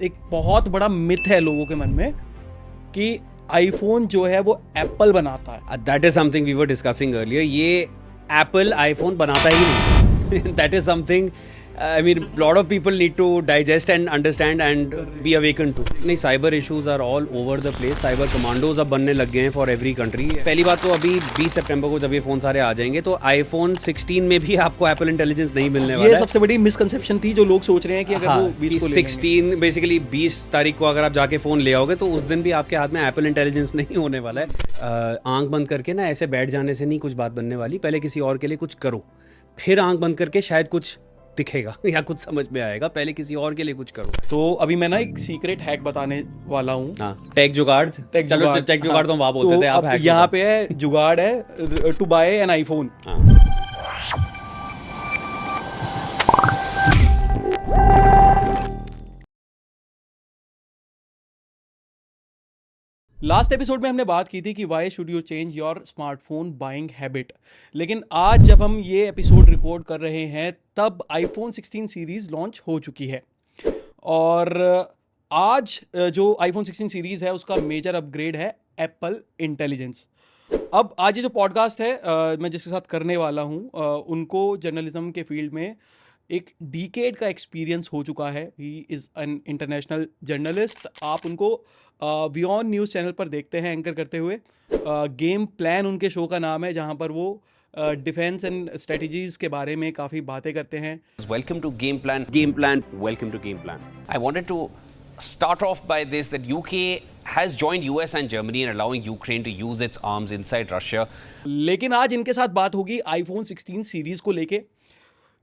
एक बहुत बड़ा मिथ है लोगों के मन में कि आईफोन जो है वो एप्पल बनाता है. That is something we were discussing earlier. ये एप्पल आईफोन बनाता ही नहीं. That is something I mean, lot of people need to digest and understand and be awakened to. नहीं, cyber issues are all over the place. Cyber commandos अब बनने लग गए हैं for every country. पहली बात तो अभी 20 सितंबर को जब ये फ़ोन सारे आ जाएंगे तो iPhone 16 में भी आपको Apple Intelligence नहीं मिलने वाला है. ये सबसे बड़ी मिसकंसेप्शन थी जो लोग सोच रहे हैं कि अगर वो 20 को 16 बेसिकली 20 तारीख को अगर आप जाके फ़ोन ले आओगे तो उस दिन भी आपके हाथ में Apple Intelligence नहीं होने वाला है. आंख बंद करके ना ऐसे बैठ जाने से नहीं कुछ बात बनने वाली. पहले किसी और के लिए कुछ करो, फिर आंख बंद करके शायद कुछ दिखेगा या कुछ समझ में आएगा. पहले किसी और के लिए कुछ करो. तो अभी मैं ना एक सीक्रेट हैक बताने वाला हूँ. टेक जुगाड़. चलो टेक जुगाड़ तो वहाँ बोलते थे, आप हैक. यहाँ पे है जुगाड़ है to buy an iPhone. Last episode में हमने बात की थी कि why should you change your smartphone buying habit. लेकिन आज जब हम ये एपिसोड रिकॉर्ड कर रहे हैं तब आईफोन 16 सीरीज़ लॉन्च हो चुकी है. और आज जो आईफोन 16 सीरीज़ है उसका मेजर अपग्रेड है एप्पल इंटेलिजेंस. अब आज ये जो पॉडकास्ट है मैं जिसके साथ करने वाला हूँ उनको जर्नलिज्म के फील्ड में एक डिकेड का एक्सपीरियंस हो चुका है. He is an international journalist. आप उनको बियॉन्ड न्यूज़ चैनल पर देखते हैं एंकर करते हुए. गेम प्लान उनके शो का नाम है जहां पर वो डिफेंस एंड स्ट्रेटजीज के बारे में काफ़ी बातें करते हैं. Welcome to Game Plan. Welcome to Game Plan. I wanted to start off by this, that UK has joined US and Germany in allowing Ukraine to use its arms inside Russia. लेकिन आज इनके साथ बात होगी iPhone 16 series को लेके,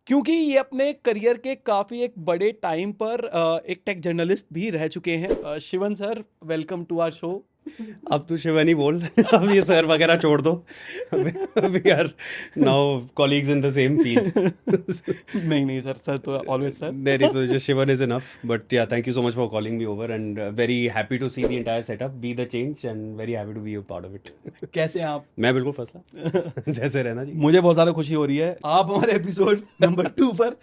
क्योंकि ये अपने करियर के काफ़ी एक बड़े टाइम पर एक टेक जर्नलिस्ट भी रह चुके हैं. Shivan sir, welcome to our show. अब तू शिवन ही बोल. अब ये सर वगैरह छोड़ दो. We are now colleagues in the same field. नहीं सर तो always sir. There is just Shivan is enough. But yeah, thank you so much for calling me over and very happy to see the entire setup, be the change and very happy to be a part of it. कैसे हैं आप? मैं बिल्कुल फसला. जैसे रहना जी. मुझे बहुत ज़्यादा खुशी हो रही है. आप हमारे एपिसोड नंबर 2 पर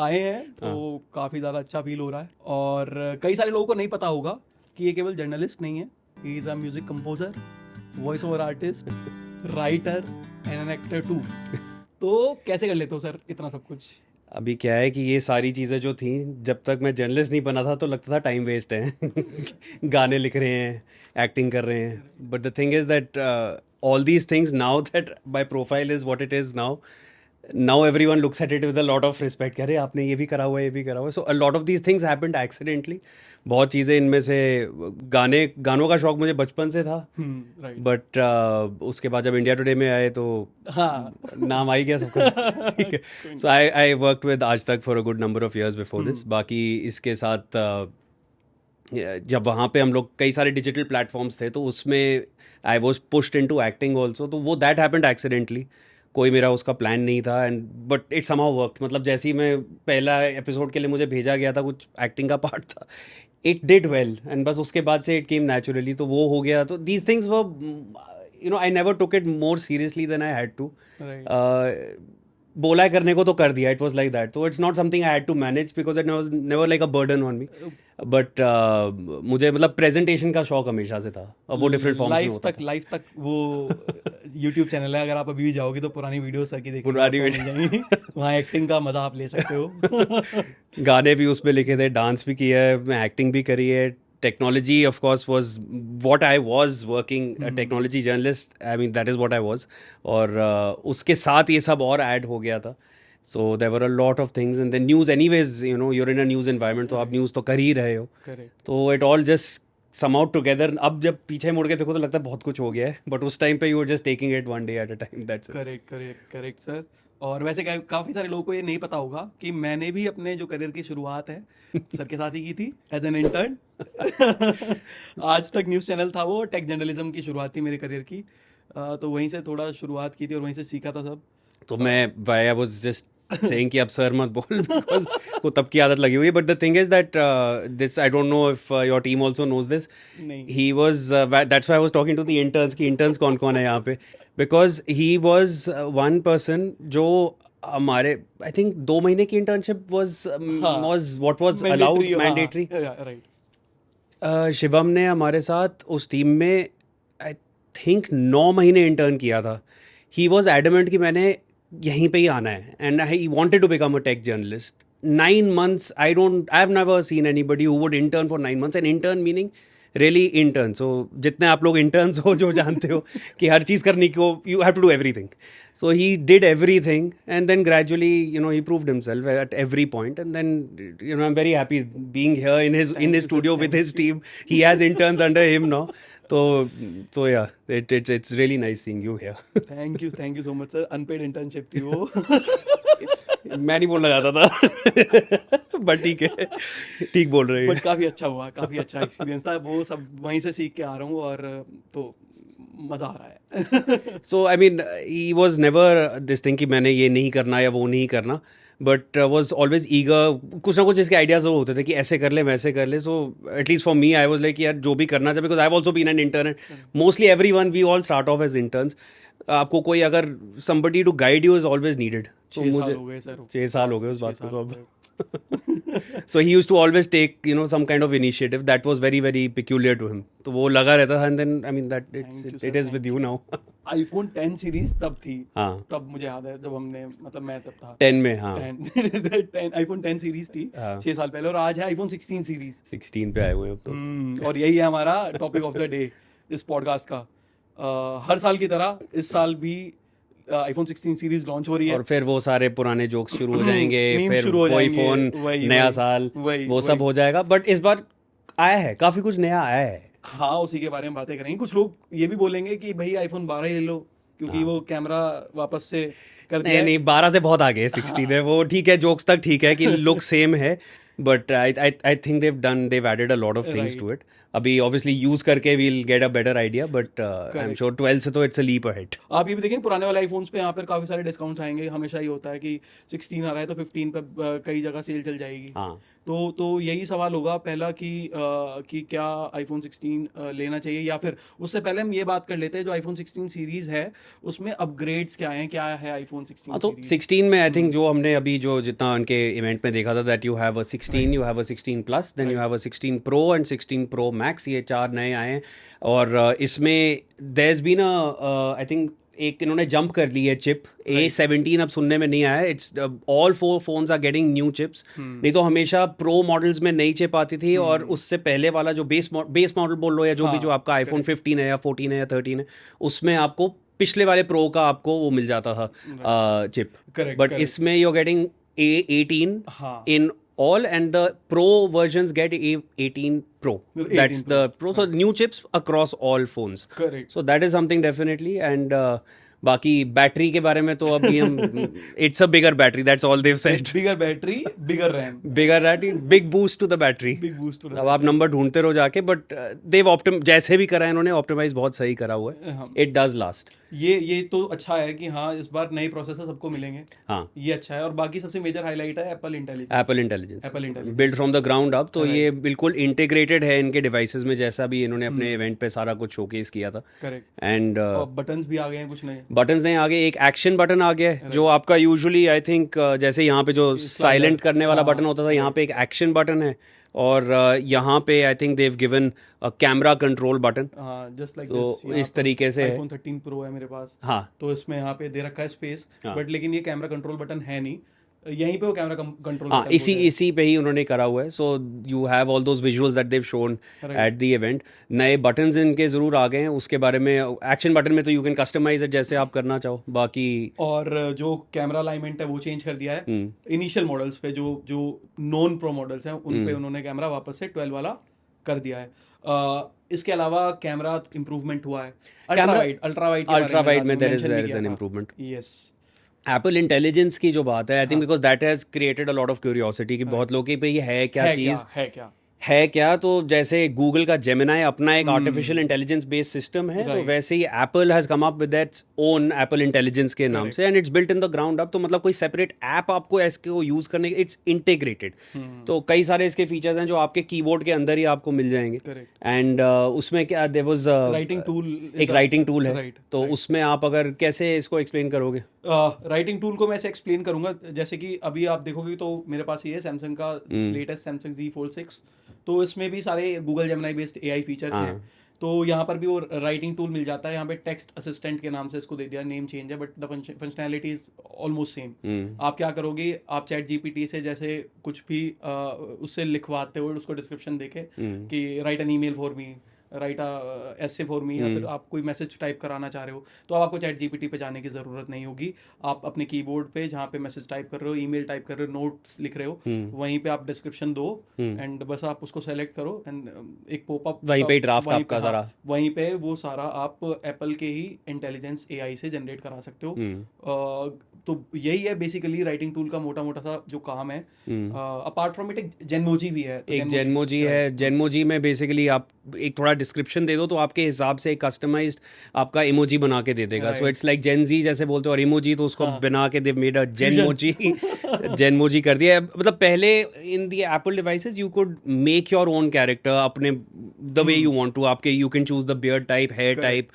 आए हैं तो काफ़ी ज़्यादा अच्छा फील हो रहा है. और कई सारे लोगों को नहीं पता होगा कि ये केवल जर्नलिस्ट नहीं है. He is a music composer, voice over artist, writer and an actor too. तो कैसे कर लेते हो सर इतना सब कुछ? अभी क्या है कि ये सारी चीज़ें जो थी, जब तक मैं जर्नलिस्ट नहीं बना था तो लगता था टाइम वेस्ट है. गाने लिख रहे हैं, एक्टिंग कर रहे हैं. But the thing is that all these things, now that my profile is what it is now everyone looks at it with a lot of respect. अरे आपने ये भी करा हुआ है, ये भी करा हुआ है. So a lot of these things happened accidentally. बहुत चीज़ें इनमें से, गानों का शौक मुझे बचपन से था. बट उसके बाद जब इंडिया टुडे में आए तो नाम आ ही गया सबका. ठीक है. सो आई वर्कड विद आज तक for a good number of years before this. बाकी इसके साथ जब वहाँ पे हम लोग कई सारे डिजिटल प्लेटफॉर्म्स थे तो उसमें I was pushed into acting also. तो वो दैट हैपेंड एक्सीडेंटली. कोई मेरा उसका प्लान नहीं था and but it somehow worked. मतलब जैसे ही मैं पहला एपिसोड के लिए मुझे भेजा गया था, कुछ एक्टिंग का पार्ट था, इट डिड वेल एंड बस उसके बाद से इट केम नेचुरली. तो वो हो गया. तो these things were I never took it more seriously then I had to. बोला करने को तो कर दिया. It was like that. तो it's not something I had to manage because it was never like a burden on me. But मुझे मतलब presentation का शौक हमेशा से था. अब वो डिफरेंट फॉर्म्स में होता था. लाइफ तक वो यूट्यूब चैनल है, अगर आप अभी भी जाओगे तो पुरानी वीडियो सर की देखिए, पुरानी वीडियो. वहाँ एक्टिंग का मजा आप ले सकते हो. गाने भी उसमें लिखे थे, डांस भी किया है, मैं एक्टिंग भी करी है. Technology, of course, was what I was working, a technology journalist. I mean, that is what I was. और उसके साथ ये सब और ऐड हो गया था. So there were a lot of things. And then news anyways, you know, you're in a news environment, तो आप news तो कर ही रहे हो. तो it all just somehow together. अब जब पीछे मुड़ के देखो तो लगता है बहुत कुछ हो गया है. But उस टाइम पे you were just taking it one day at a time. That's it. Correct, sir. और वैसे काफ़ी सारे लोगों को ये नहीं पता होगा कि मैंने भी अपने जो करियर की शुरुआत है सर के साथ ही की थी एज एन इंटर्न. आज तक न्यूज़ चैनल था वो. टेक जर्नलिज्म की शुरुआत थी मेरे करियर की. तो वहीं से थोड़ा शुरुआत की थी और वहीं से सीखा था सब. तो मैं आई वाज जस्ट saying कि अब सर मत बोल because को तब की आदत लगी हुई है. But the thing is that this I don't know if your team also knows this. He was that's why I was talking to the interns कि interns कौन कौन है यहाँ पे, because he was one person जो हमारे I think 2 महीने की internship was what was allowed mandatory. Right. Shivam ने हमारे साथ उस टीम में आई थिंक 9 महीने इंटर्न किया था। ही वॉज एडमेंट कि मैंने यहीं पे ही आना है and he wanted to become a tech journalist. 9 months, I have never seen anybody who would intern for 9 months, and intern meaning really intern. So जितने आप लोग इंटर्न्स हो जो जानते हो कि हर चीज़ करने को you have to do everything. So he did everything, and then gradually, he proved himself at every point. And then, I'm very happy being here in his studio with his team. He has interns under him now. So yeah, it's really nice seeing you here. Thank you so much sir. Unpaid internship थी वो। मैं नहीं बोलना चाहता था, but ठीक है, ठीक बोल रहे बट हैं। काफ़ी अच्छा हुआ, काफ़ी अच्छा एक्सपीरियंस था वो। सब वहीं से सीख के आ रहा हूँ और तो मज़ा आ रहा है। So I mean he was never this thing कि मैंने ये नहीं करना या वो नहीं करना, बट वॉज ऑलवेज ईगर। कुछ ना कुछ इसके आइडियाज वो होते थे कि ऐसे कर ले वैसे कर ले। So at least for me I was like यार जो भी करना चाहिए, because I also been an intern. Mostly everyone we all start off as interns. आपको कोई अगर somebody to guide you is always needed. 6 साल हो गए सर। 6 साल हो गए उस बात 6 को साल तो हो अब। गए। So he used to always take, some kind of initiative that was very, very peculiar to him. तो वो लगा रहता था, and then I mean that Thank you, it sir, is thank with you now. iPhone 10 series तब थी। हाँ, तब मुझे याद है जब हमने, मतलब मैं तब था 10 में, हाँ 10 iPhone 10 सीरीज थी हाँ। 6 साल पहले, और आज है iPhone 16 सीरीज। 16 पे आए हुए हैं अब तो। और यही है हमारा टॉपिक ऑफ द डे इस पॉडकास्ट का। हर साल की तरह इस साल भी iPhone 16 सीरीज लॉन्च हो रही है। और फिर वो सारे पुराने जोक्स शुरू हो जाएंगे, Memes फिर शुरू हो वही जाएंगे, फोन, वही, नया वही, साल, वही, वो सब वही। हो जाएगा। बट इस बार आया है, काफी कुछ नया आया है। हाँ, उसी के बारे में बातें करेंगे। कुछ लोग ये भी बोलेंगे कि भाई iPhone 12 ही ले लो क्योंकि वो कैमरा वापस से कर दिया नहीं है। नहीं, 12 से बहुत आगे है 16 है। वो ठीक है, जोक्स तक ठीक है कि लुक सेम है, but I think they've added a lot of things to it. अभी ऑब्वियसली यूज करके we'll get a better idea, but I'm sure 12 से तो it's a leap ahead. आप ये भी देखें पुराने वाले आईफोन्स पे यहाँ पर काफी सारे डिस्काउंट्स आएंगे। हमेशा ही होता है कि 16 आ रहा है तो 15 पे कई जगह सेल चल जाएगी। हाँ, तो यही सवाल होगा पहला कि क्या iPhone 16 लेना चाहिए, या फिर उससे पहले हम ये बात कर लेते हैं जो iPhone 16 सीरीज है उसमें अपग्रेड्स क्या हैं, क्या है iPhone 16 तो सीरीज। 16 में आई थिंक जो हमने अभी जो जितना उनके इवेंट में देखा था, that you have a 16, you have a 16 plus, then you have a 16 pro and 16 pro max. ये 4 नए आए हैं। और इसमें there has been I think एक इन्होंने जंप कर ली है चिप। A17 अब सुनने में नहीं आया। It's all 4 phones are getting new chips. नहीं तो हमेशा प्रो मॉडल्स में नई चिप आती थी, और उससे पहले वाला जो बेस मॉडल बोल लो या जो भी जो आपका iPhone 15 है या 14 है या 13 है, उसमें आपको पिछले वाले प्रो का आपको वो मिल जाता था चिप। Correct, but correct. इसमें यू आर गेटिंग A18 हाँ। in all, and the pro versions get A18 Pro. 18 That's Pro. the Pro. So new chips across all phones. Correct. So that is something definitely. And बाकी battery के बारे में तो अभी हम it's a bigger battery. That's all they've said. Bigger battery, bigger RAM, Bigger battery, big boost to the battery. Big boost. अब आप number ढूंढते रहो जाके, बट they've जैसे भी करा है इन्होंने, ऑप्टिमाइज बहुत सही करा हुआ है। हाँ। It does last. ये तो अच्छा है कि हाँ इस बार नए प्रोसेसर सबको मिलेंगे। हाँ, ये अच्छा है। और बाकी सबसे मेजर हाईलाइट है Apple intelligence. Apple intelligence, Apple Intelligence. Build from the ground up. तो ये बिल्कुल इंटीग्रेटेड है इनके डिवाइसेस में, जैसा भी इन्होंने अपने इवेंट पे सारा कुछ शोकेस किया था। करेक्ट। एंड और बटन्स भी आ गए हैं कुछ नए। बटन्स हैं आगे, एक एक्शन बटन आ गया है जो आपका यूजुअली आई थिंक जैसे यहाँ पे जो साइलेंट करने वाला बटन होता था, यहाँ पे एक एक्शन बटन है। और यहाँ पे I think Dev given camera control button. हाँ, जस्ट लाइक तो इस तरीके से है। iPhone 13 Pro है मेरे पास। हाँ, तो इसमें यहाँ पे दे रखा है स्पेस, हाँ। बट लेकिन ये कैमरा कंट्रोल बटन है नहीं। यहीं पे वो कैमरा कंट्रोल हाँ, बटन इसी पे ही उन्होंने करा हुआ है। So you have all those visuals that they've shown at the event. नए बटन्स इनके जरूर आ गए हैं। उसके बारे में एक्शन बटन में तो यू कैन कस्टमाइज इट जैसे आप करना चाहो। बाकी और जो कैमरा अलाइनमेंट है वो चेंज कर दिया है। इनिशियल मॉडल्स पे जो नॉन प्रो मॉडल्स हैं उन पे उन्होंने कैमरा वापस से 12 वाला कर दिया है। इसके अलावा कैमरा इंप्रूवमेंट हुआ है। अल्ट्रा वाइड में there is an improvement. Yes. Apple Intelligence की जो बात है, I think because that has created a lot of curiosity कि बहुत लोगों की पे ये है क्या चीज़। है क्या। है क्या, तो जैसे गूगल का जेमिनाई अपना एक आर्टिफिशियल इंटेलिजेंस बेस्ड सिस्टम है, तो Right. वैसे ही Apple has come up with that's own Apple intelligence के नाम से, and it's built in the ground up. तो मतलब कोई सेपरेट ऐप आपको इसको यूज करने, इट्स इंटीग्रेटेड। तो कई सारे इसके फीचर्स हैं जो आपके कीबोर्ड के अंदर ही आपको मिल जाएंगे। Correct. एंड उसमें क्या, देयर वाज राइटिंग टूल एक राइटिंग टूल है, राइट। तो उसमें आप अगर कैसे इसको एक्सप्लेन करोगे? राइटिंग टूल को मैं ऐसे एक्सप्लेन करूंगा, जैसे कि अभी आप देखोगे तो मेरे पास ये है सैमसंग का लेटेस्ट सैमसंग Z Fold 6, तो इसमें भी सारे Google Gemini based AI features हैं। तो यहाँ पर भी वो राइटिंग टूल मिल जाता है। यहाँ पे टेक्स्ट असिस्टेंट के नाम से इसको दे दिया, नेम चेंज है, but the functionality is almost same. आप क्या करोगे, आप चैट GPT से जैसे कुछ भी उससे लिखवाते हो, उसको डिस्क्रिप्शन देके कि write an email for me, write ऐसे फॉर मी, या फिर आप कोई मैसेज टाइप कराना चाह रहे हो, तो अब आपको चैट GPT पे जाने की ज़रूरत नहीं होगी। आप अपने कीबोर्ड पे जहाँ पे मैसेज टाइप कर रहे हो, ईमेल टाइप कर रहे हो, नोट्स लिख रहे हो, वहीं पे आप डिस्क्रिप्शन दो एंड बस आप उसको सेलेक्ट करो एंड एक पॉपअप वहीं पे ड्राफ्ट आपका हाँ, सारा, वहीं पे वो सारा आप एप्पल के ही इंटेलिजेंस AI से जनरेट करा सकते हो। तो यही है बेसिकली राइटिंग टूल का मोटा मोटा सा जो काम है। अपार्ट फ्रॉम इट एक जेनमोजी भी है। तो एक जेनमोजी है। जेनमोजी में बेसिकली आप एक थोड़ा डिस्क्रिप्शन दे दो तो आपके हिसाब से एक कस्टमाइज्ड आपका इमोजी बना के दे देगा। सो इट्स लाइक जेनजी जैसे बोलते हो, और इमोजी तो उसको बना के they made a genmoji. Genmoji कर दिया। मतलब पहले in the Apple devices you could make your own character अपने the way you want to. आपके you can choose the beard type, hair type,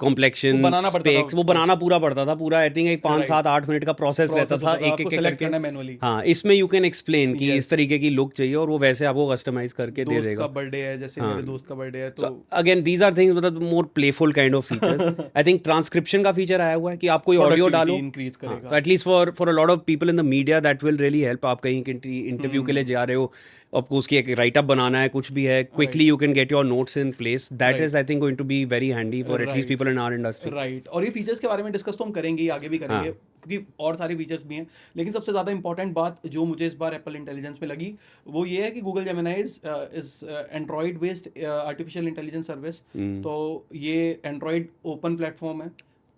complexion, specs, वो बनाना पूरा पड़ता था। पूरा आई थिंक एक 5-7-8 मिनट का प्रोसेस रहता था एक एक करके मैनुअली। हाँ, इसमें यू कैन एक्सप्लेन कि इस तरीके की लुक चाहिए और वो वैसे आपको कस्टमाइज करके दे देगा। दोस्त का बर्थडे है, जैसे मेरे दोस्त का बर्थडे है, तो अगेन दीज आर थिंग्स, मतलब more playful kind of features. I think transcription का फीचर आया हुआ है कि आप कोई ऑडियो डालो, इंक्रीज करेगा। तो at least for a lot of people in the media that will really help. आप कहीं इंटरव्यू के लिए जा रहे हो, आपको उसकी एक राइटअप बनाना है, कुछ भी है, quickly you can get your notes in place. That is I think going to be very handy for at least people in our industry. Right. और ये फीचर्स के बारे में डिस्कस तो हम करेंगे ही, आगे भी करेंगे, क्योंकि और सारे फीचर्स भी हैं। लेकिन सबसे ज़्यादा इंपॉर्टेंट बात जो मुझे इस बार एप्पल इंटेलिजेंस में लगी वो ये है कि Google Gemini is Android based artificial intelligence service. तो ये एंड्रॉइड ओपन प्लेटफॉर्म है,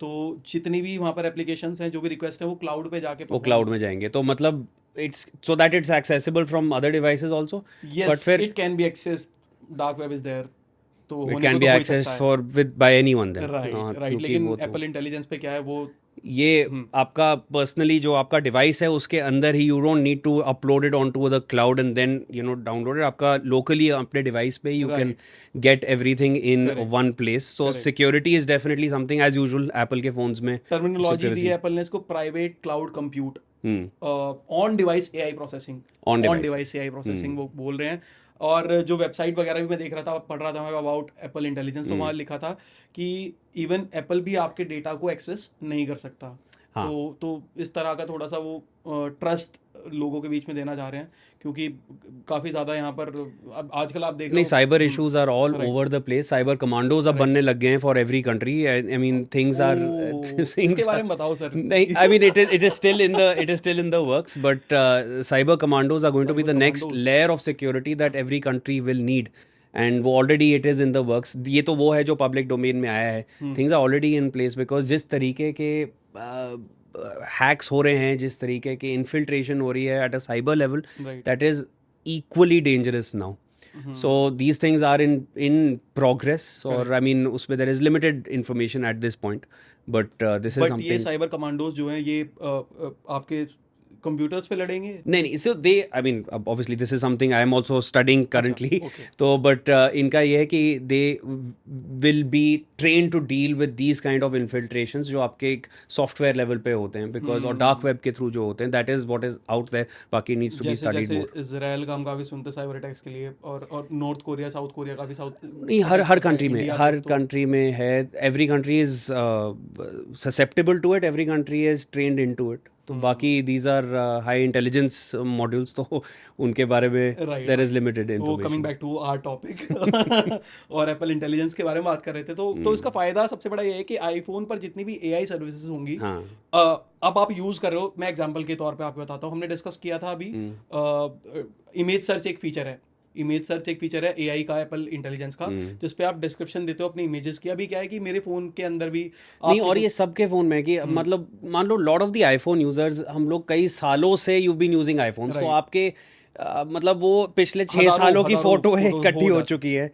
तो जितनी भी वहाँ पर एप्लीकेशंस हैं, जो भी रिक्वेस्ट है, वो क्लाउड पे जाके वो क्लाउड में जाएंगे। तो मतलब it's so that it's accessible from other devices also. Yes, it can be accessed, dark web is there, तो it can be accessed for with by anyone then. Right. लेकिन एप्पल इंटेलिजेंस पे क्या है, वो ये आपका पर्सनली जो आपका डिवाइस है उसके अंदर ही, you don't need to upload it on to the cloud and then you know download it. आपका लोकली अपने डिवाइस पे you can get everything in one place. So security is definitely something as usual Apple के phones में terminology दी है Apple ने इसको, private cloud compute, on device AI processing, on device AI processing वो बोल रहे हैं। और जो वेबसाइट वगैरह भी मैं देख रहा था, पढ़ रहा था मैं अबाउट एप्पल इंटेलिजेंस, तो वहाँ लिखा था कि इवन एप्पल भी आपके डेटा को एक्सेस नहीं कर सकता। हाँ। तो इस तरह का थोड़ा सा वो ट्रस्ट लोगों के बीच में देना चाह रहे हैं, क्योंकि काफ़ी ज़्यादा यहाँ पर अब आजकल आप देख रहे हो cyber issues are all over the place. Cyber commandos अब बनने लग गए हैं for every country. I mean things are, इसके बारे में बताओ सर। नहीं, I mean it is still in the works, but cyber commandos are going to be the next layer of security that every country will need, and वो already it is in the works. ये तो वो है जो public domain में आया है। Things are already in place, because जिस तरीके के हैक्स हो रहे हैं, जिस तरीके की इन्फिल्ट्रेशन हो रही है at a cyber level, that is equally dangerous now. So these things are in progress, or I mean उसमें there is limited information at this point, but this is something. ये साइबर कमांडोज जो हैं ये आपके computers पे लड़ेंगे? नहीं, so they, I mean obviously this is something I am also studying currently. तो but इनका ये है कि they will be trained to deal with these kind of infiltrations जो आपके एक सॉफ्टवेयर लेवल पे होते हैं, because और डार्क वेब के थ्रू जो होते हैं, that is what is out there. बाकी needs to be studied more. जैसे इजराइल का हम काफी सुनते हैं साइबर अटैक्स के लिए, और नॉर्थ कोरिया, साउथ कोरिया काफी नहीं, हर कंट्री में, हर कंट्री में है। Every country is susceptible to it, every country is trained into it. तो बाकी these are high intelligence modules, तो उनके बारे में there is limited information. Coming back to our topic और एप्पल इंटेलिजेंस के बारे में बात कर रहे थे, तो इसका फायदा सबसे बड़ा ये है कि आईफोन पर जितनी भी AI सर्विसेज होंगी, अब आप यूज कर रहे हो। मैं एग्जांपल के तौर पे आपको बताता हूँ, हमने डिस्कस किया था अभी, इमेज सर्च एक फीचर है। इमेज सर्च एक फीचर है AI का, एप्पल इंटेलिजेंस का, जिस पे आप डिस्क्रिप्शन देते हो अपने इमेजेस की। अभी क्या है कि मेरे फोन के अंदर भी नहीं, और ये सबके फोन में कि मतलब मान लो lot of the iPhone users, हम लोग कई सालों से यू बीन यूजिंग आईफोन्स, तो आपके मतलब वो पिछले 6 हजारों सालों की हजारों फोटो है photos इकट्ठी हो हो जाती चुकी है।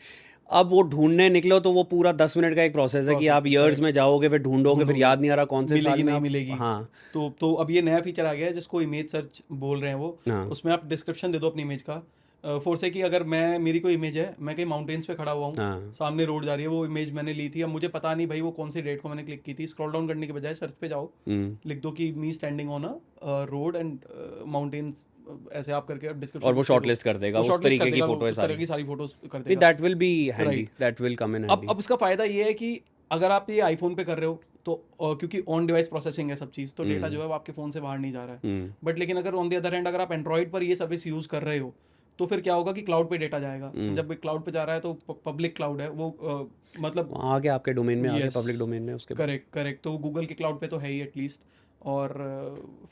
अब वो ढूंढने निकलो तो वो पूरा 10 मिनट का एक प्रोसेस है कि आप प्रोसेस है, ईयर्स करेक्ट। में जाओगे, फिर ढूंढोगे, फिर ढूंढोगे, याद नहीं आ रहा कौन से साल मिलेगी में नहीं आप। मिलेगी। हाँ तो अब ये नया फीचर आ गया है जिसको इमेज सर्च बोल रहे हैं वो। हाँ उसमें आप डिस्क्रिप्शन दे दो अपनी इमेज का। फोर से कि अगर मेरी कोई इमेज है, मैं कहीं माउंटेन्स पे खड़ा हुआ हूँ, हाँ। सामने रोड जा रही है, वो इमेज मैंने ली थी, अब मुझे पता नहीं भाई वो कौन सी डेट को मैंने क्लिक की थी, स्क्रॉल डाउन करने के बजाय सर्च पे जाओ, लिख दो कि me standing on a road and mountains, ऐसे आप करके डिस्क्रिप्शन और वो शॉर्टलिस्ट कर देगा, वो उस शॉर्टलिस्ट कर तरीके की देगा, फोटो है उस तरह सारी। की सारी फोटोज कर देगा। That will be handy, right. That will come in अब हैंडी। इसका फायदा ये है कि अगर आप ये आईफोन पे कर रहे हो तो क्योंकि ऑन डिवाइस प्रोसेसिंग है सब चीज़, तो डेटा जो है वो आपके फ़ोन से बाहर नहीं जा रहा है। बट लेकिन अगर ऑन द अदर हैंड अगर आप एंड्रॉइड पर ये सर्विस यूज़ कर रहे हो तो फिर क्या होगा कि क्लाउड पे डेटा जाएगा। जब क्लाउड पे जा रहा है तो पब्लिक क्लाउड है वो, मतलब आगे आपके डोमेन में, आगे यस, पब्लिक डोमेन में उसके बाद। Correct correct. तो गूगल के क्लाउड पे तो है ही एटलीस्ट, और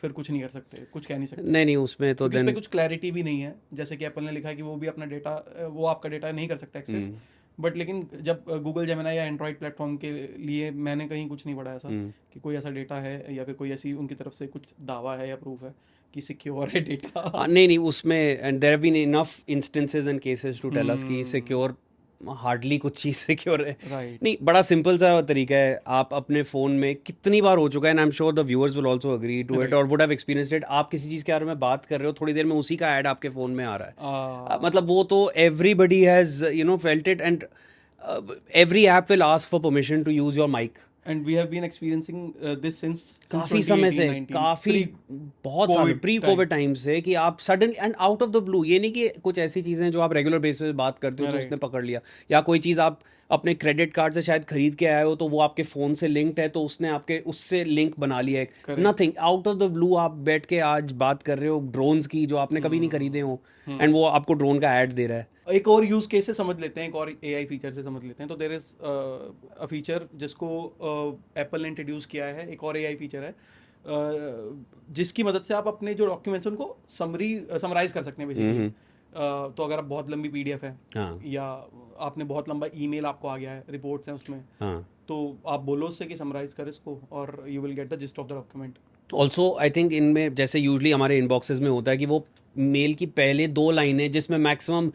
फिर कुछ नहीं कर सकते, कुछ कह नहीं सकते, नहीं नहीं, उसमें तो क्योंकि इस पे देन कुछ क्लैरिटी भी नहीं है। जैसे कि एप्पल ने लिखा है कि वो भी अपना डेटा, वो आपका डेटा नहीं कर सकता एक्सेस। बट लेकिन जब गूगल जेमिनी या एंड्रॉइड प्लेटफॉर्म के लिए मैंने कहीं कुछ नहीं पढ़ा ऐसा कि कोई ऐसा डेटा है या फिर कोई ऐसी उनकी तरफ से कुछ दावा है या प्रूफ है कि सिक्योर है डेटा। नहीं नहीं, उसमें and there have been enough instances and cases to tell us कि सिक्योर हार्डली कुछ चीज़ सिक्योर है। राइट। नहीं, बड़ा सिंपल सा तरीका है। आप अपने फ़ोन में कितनी बार हो चुका है, and I am sure the viewers will also agree to it और वुड हैव एक्सपीरियंस्ड इट। आप किसी चीज़ के बारे में बात कर रहे हो, थोड़ी देर में उसी का ऐड आपके फ़ोन में आ रहा है। मतलब वो तो everybody has felt it, and every app will ask for permission to use your mic. And we have been experiencing this since काफ़ी समय से, काफ़ी बहुत साल प्री कोविड टाइम से, कि आप sudden and out of the blue, ये नहीं कि कुछ ऐसी चीज़ें जो आप रेगुलर बेसिस पे बात करते हो तो उसने पकड़ लिया, या कोई चीज़ आप अपने क्रेडिट कार्ड से शायद खरीद के आए हो तो वो आपके फ़ोन से लिंक्ड है तो उसने आपके उससे लिंक बना लिया है। Nothing, out of the blue आप बैठ के आज बात कर रहे हो ड्रोन्स की जो आपने कभी नहीं खरीदे हो, एंड वो आपको ड्रोन का ऐड दे रहा है। एक और यूज केस से समझ लेते हैं, एक और एआई फीचर से समझ लेते हैं। तो देयर इज अ फीचर जिसको एप्पल ने इंट्रोड्यूस किया है, एक और एआई फीचर है जिसकी मदद से आप अपने जो डॉक्यूमेंट्स उनको समराइज कर सकते हैं बेसिकली। तो अगर आप बहुत लंबी पीडीएफ है, या आपने बहुत लंबा ईमेल आपको आ गया है, रिपोर्ट्स हैं उसमें, तो आप बोलो उससे कि समराइज कर इसको और you will get the gist of the document. Also I think इनमें जैसे यूजली हमारे इनबॉक्सेस में होता है कि वो मेल की पहले 2 लाइनें जिसमें मैक्सिमम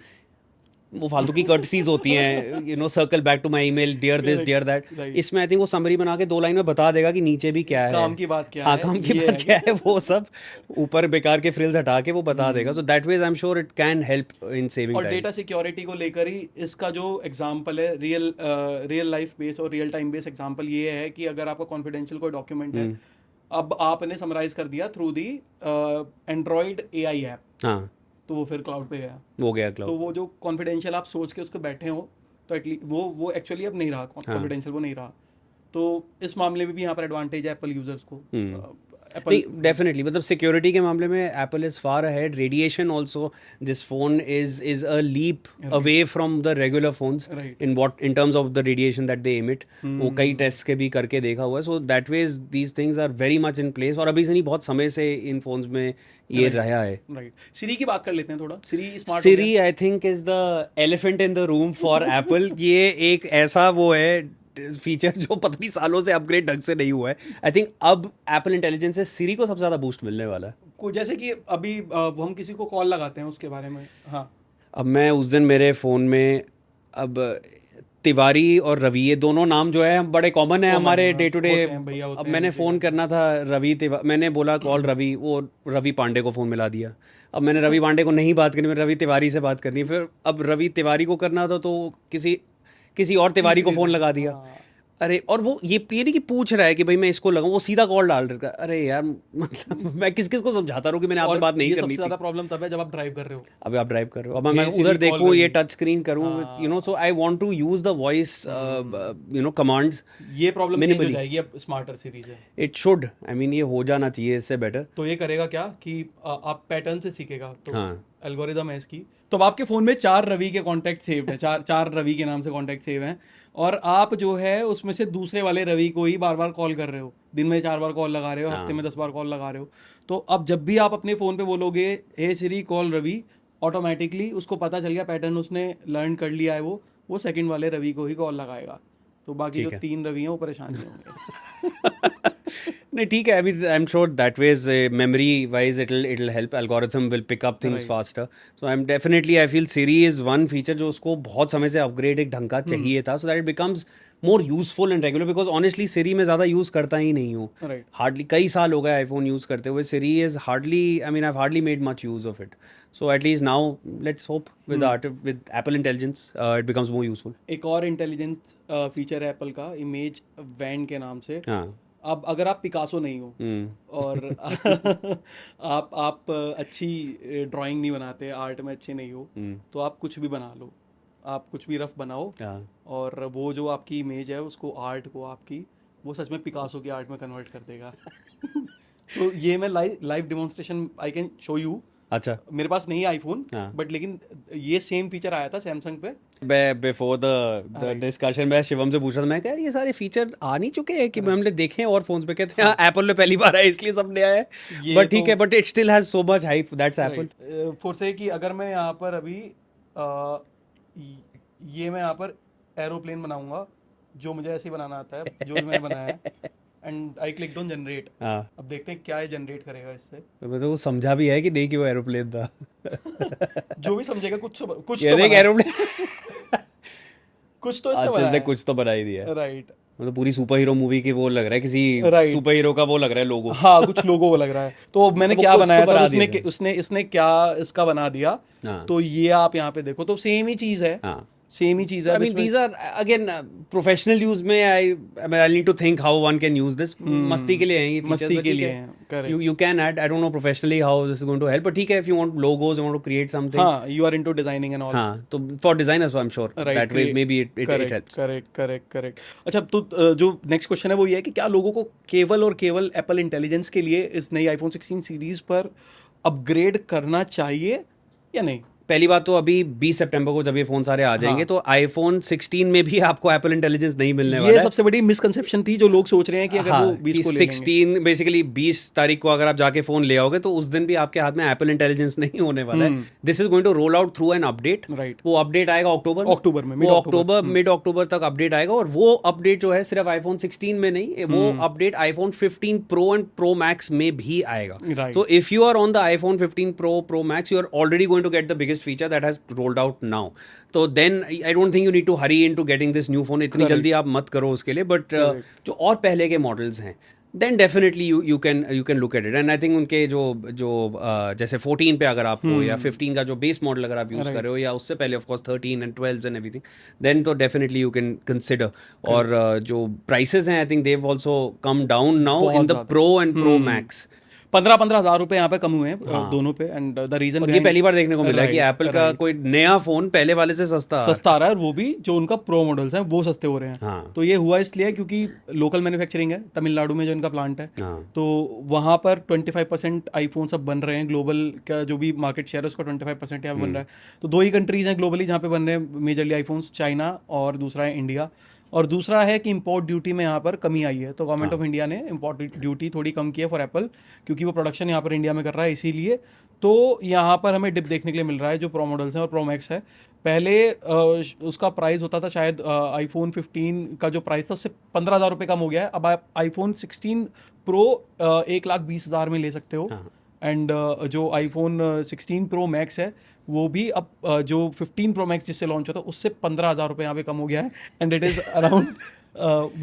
वो फालतू की कर्टसीज होती हैं, circle back to my email, dear this dear that, इसमें आई थिंक वो समरी बना के 2 लाइन में बता देगा कि नीचे भी क्या है, काम की बात क्या है, है, काम की बात क्या है, वो सब ऊपर बेकार के फ्रिल्स हटा के वो बता देगा। सो that ways I am sure it can help in saving और टाइम। डेटा सिक्योरिटी को लेकर ही इसका जो एग्जांपल है, रियल लाइफ बेस और रियल टाइम बेस एग्जांपल ये है कि अगर आपका कॉन्फिडेंशियल कोई डॉक्यूमेंट है, अब आपने समराइज कर दिया through the Android AI app, हाँ, तो वो फिर क्लाउड पे गया, वो गया क्लाउड। तो वो जो कॉन्फिडेंशियल आप सोच के उसको बैठे हो, तो एटलीस्ट वो एक्चुअली अब नहीं रहा कॉन्फिडेंशियल, वो नहीं रहा। तो इस मामले में भी यहाँ पर एडवांटेज है एप्पल यूजर्स को। नहीं, डेफिनेटली, मतलब सिक्योरिटी के मामले में Apple is far ahead. Radiation also, this phone is a leap away from the regular phones in terms of the radiation that they emit. वो कई टेस्ट के भी करके देखा हुआ है। So that ways these things are very much in place, और अभी से नहीं, बहुत समय से इन फोन्स में ये रहा है। राइट। सिरी की बात कर लेते हैं थोड़ा। Siri I think is the elephant in the room for Apple. ये एक ऐसा वो है फीचर जो पता नहीं सालों से अपग्रेड ढंग से नहीं हुआ है। आई थिंक अब एप्पल इंटेलिजेंस से सिरी को सबसे ज़्यादा बूस्ट मिलने वाला है। जैसे कि अभी हम किसी को कॉल लगाते हैं उसके बारे में, हाँ, अब मैं उस दिन मेरे फ़ोन में, अब तिवारी और रवि, ये दोनों नाम जो है बड़े कॉमन है हमारे डे टू डे। अब मैंने फ़ोन करना था रवि तिवारी, मैंने बोला कॉल रवि, वो रवि पांडे को फ़ोन मिला दिया। अब मैंने रवि पांडे को नहीं बात करनी, मैंने रवि तिवारी से बात करनी। फिर अब रवि तिवारी को करना था तो किसी और तिवारी को फ़ोन लगा दिया। अरे, और वो ये नहीं कि पूछ रहा है कि भाई मैं इसको लगाऊं, वो सीधा कॉल डाल रहा है। अरे यार, मतलब मैं किस को समझाता रहूं कि मैंने आपसे बात नहीं करनी थी। सबसे ज़्यादा प्रॉब्लम तब है जब आप ड्राइव कर रहे हो। अभी आप ड्राइव कर रहे हो, अब मैं उधर देखूं, ये टच स्क्रीन करूं, so I want to use the voice commands. ये प्रॉब्लम चेंज हो जाएगी अब, स्मार्टर सीरीज है, इट शुड, आई मीन ये हो जाना चाहिए इससे बेटर। तो ये करेगा क्या कि आप पैटर्न से सीखेगा, तो एल्गोरिदम है इसकी। तो अब आपके फ़ोन में 4 रवि के कॉन्टैक्ट सेव्ड है, चार रवि के नाम से कॉन्टैक्ट सेव हैं, और आप जो है उसमें से दूसरे वाले रवि को ही बार बार कॉल कर रहे हो। दिन में 4 बार कॉल लगा रहे हो, हफ्ते में 10 बार कॉल लगा रहे हो। तो अब जब भी आप अपने फ़ोन पे बोलोगे हे सिरी कॉल रवि, ऑटोमेटिकली उसको पता चल गया, पैटर्न उसने लर्न कर लिया है, वो सेकंड वाले रवि को ही कॉल लगाएगा। तो बाकी जो 3 रवि हैं वो परेशान नहीं होंगे। नहीं ठीक है, अभी I am sure that ways memory wise it'll help, algorithm will pick up things faster, so I am definitely I feel Siri is one feature जो उसको बहुत समय से अपग्रेड एक ढंग का चाहिए था, so that it becomes more useful and regular, because honestly Siri में ज़्यादा यूज़ करता ही नहीं हूँ, Right. हार्डली कई साल हो गए आईफोन यूज़ करते हुए, Siri is hardly, I mean I hardly made much use of it, so at least now let's hope with Apple Intelligence it becomes more useful. एक और इंटेलिजेंस फीचर है एप्पल का, इमेज वैन के नाम से. हाँ. अब अगर आप पिकासो नहीं हो और आप अच्छी ड्राइंग नहीं बनाते, आर्ट में अच्छे नहीं हो, तो आप कुछ भी बना लो, आप कुछ भी रफ बनाओ, और वो जो आपकी इमेज है उसको, आर्ट को आपकी, वो सच में पिकासो की आर्ट में कन्वर्ट कर देगा. तो ये मैं live demonstration I can show you. अच्छा. मेरे पास नहीं है आईफोन, हाँ. बट लेकिन ये सेम फीचर आया था सैमसंग पे. बिफोर द डिस्कशन मैं शिवम से पूछ रहा था, मैं कह यार ये सारे फीचर आ नहीं चुके हैं कि हमने देखे हैं और फोन्स पे, कहते हैं हाँ एप्पल में पहली बार है इसलिए सब नया है, बट ठीक है, but it still has so much hype, that's Apple. For से कि अगर मैं यहाँ पर अभी ये मैं यहाँ पर एरोप्लेन बनाऊंगा, जो मुझे ऐसे ही बनाना आता है, जो भी मैंने बनाया है, and I click on generate. अब देखते हैं क्या ये जनरेट करेगा इससे. तो मैं तो समझा भी है कि नहीं कि वो एरोप्लेन था. जो भी समझेगा कुछ तो एरोप्लेन कुछ तो इसने अच्छा, बनाया है. कुछ तो बना ही दिया. राइट. मतलब पूरी सुपर हीरो मूवी की वो लग रहा है, किसी सुपर हीरो का वो लग रहा है लोगो. हाँ, कुछ लोगो वो लग रहा है. तो मैंने क्या बनाया था, उसने क्या इसका बना दिया. तो ये आप यहाँ पे देखो, तो सेम ही चीज है. सेम ही चीज है. I mean, these are again professional use में I need to think how one can use this. मस्ती के लिए हैं ये features. मस्ती के लिए हैं. Correct. You can add. I don't know professionally how this is going to help, but ठीक है, if you want logos, you want to create something. हाँ, you are into designing and all. हाँ, तो for designers I'm sure that way maybe it helps. Correct. अच्छा, तो जो next question है वो ये है कि क्या लोगों को केवल और केवल Apple Intelligence के लिए इस नई iPhone 16 सीरीज पर अपग्रेड करना चाहिए या नहीं? पहली बात तो अभी 20 सितंबर को जब ये फोन सारे आ जाएंगे, तो आईफोन 16 में भी आपको एप्पल इंटेलिजेंस नहीं मिलने वाला है. ये सबसे बड़ी मिसकंसेप्शन थी जो लोग सोच रहे हैं कि अगर वो 20 को ले लेंगे. 16 बेसिकली 20 तारीख को अगर आप जाके फोन ले आओगे तो उस दिन भी आपके हाथ में एप्पल इंटेलिजेंस नहीं होने वाला है. This is going to roll out through an update. वो अपडेट आएगा अक्टूबर में, मिड अक्टूबर तक अपडेट आएगा, और वो अपडेट जो है सिर्फ आईफोन 16 में नहीं, वो update iPhone 15 pro and pro max में भी आएगा. तो if you are on the iPhone 15 pro max, you are already going to get the biggest feature that has rolled out now. तो then I don't think you need to hurry into getting this new phone. इतनी जल्दी आप मत करो उसके लिए, but जो और पहले के मॉडल्स हैं, then definitely you can look at it. And I think उनके जो जैसे 14 पे अगर आप हो, या 15 का जो बेस मॉडल अगर आप यूज कर रहे हो, या उससे पहले of course 13 and 12 and everything, then तो definitely you can consider. और जो prices हैं, I think they've also come down now in the Pro and Pro Max. 15,000 रुपए यहाँ पे कम हुए हैं दोनों पे. एंड द रीजन, ये पहली बार देखने को मिला है कि एप्पल का कोई नया फोन पहले वाले से सस्ता आ रहा है, और वो भी जो उनका प्रो मॉडल्स हैं वो सस्ते हो रहे हैं. तो ये हुआ इसलिए क्योंकि लोकल मैन्युफैक्चरिंग है, तमिलनाडु में जो इनका प्लांट है, तो वहाँ पर 25% आईफोन सब बन रहे हैं. ग्लोबल का जो भी मार्केट शेयर है उसका 25% यहाँ पे बन रहा है. तो दो ही कंट्रीज हैं ग्लोबली जहाँ पे बन रहे हैं मेजरली आईफोन्स, चाइना और दूसरा है इंडिया. और दूसरा है कि इंपोर्ट ड्यूटी में यहाँ पर कमी आई है, तो गवर्नमेंट ऑफ इंडिया ने इंपोर्ट ड्यूटी थोड़ी कम की है फॉर एप्पल, क्योंकि वो प्रोडक्शन यहाँ पर इंडिया में कर रहा है, इसीलिए तो यहाँ पर हमें डिप देखने के लिए मिल रहा है जो प्रो मॉडल्स हैं और प्रो मैक्स है. पहले उसका प्राइस होता था शायद आईफोन 15 का जो प्राइस था उससे 15,000 रुपये कम हो गया है. अब आप आईफोन 16 प्रो 1,20,000 में ले सकते हो. एंड जो आईफोन 16 प्रो मैक्स है वो भी अब जो 15 प्रो मैक्स जिससे लॉन्च होता है उससे 15,000 रुपये यहाँ पे कम हो गया है. And it is around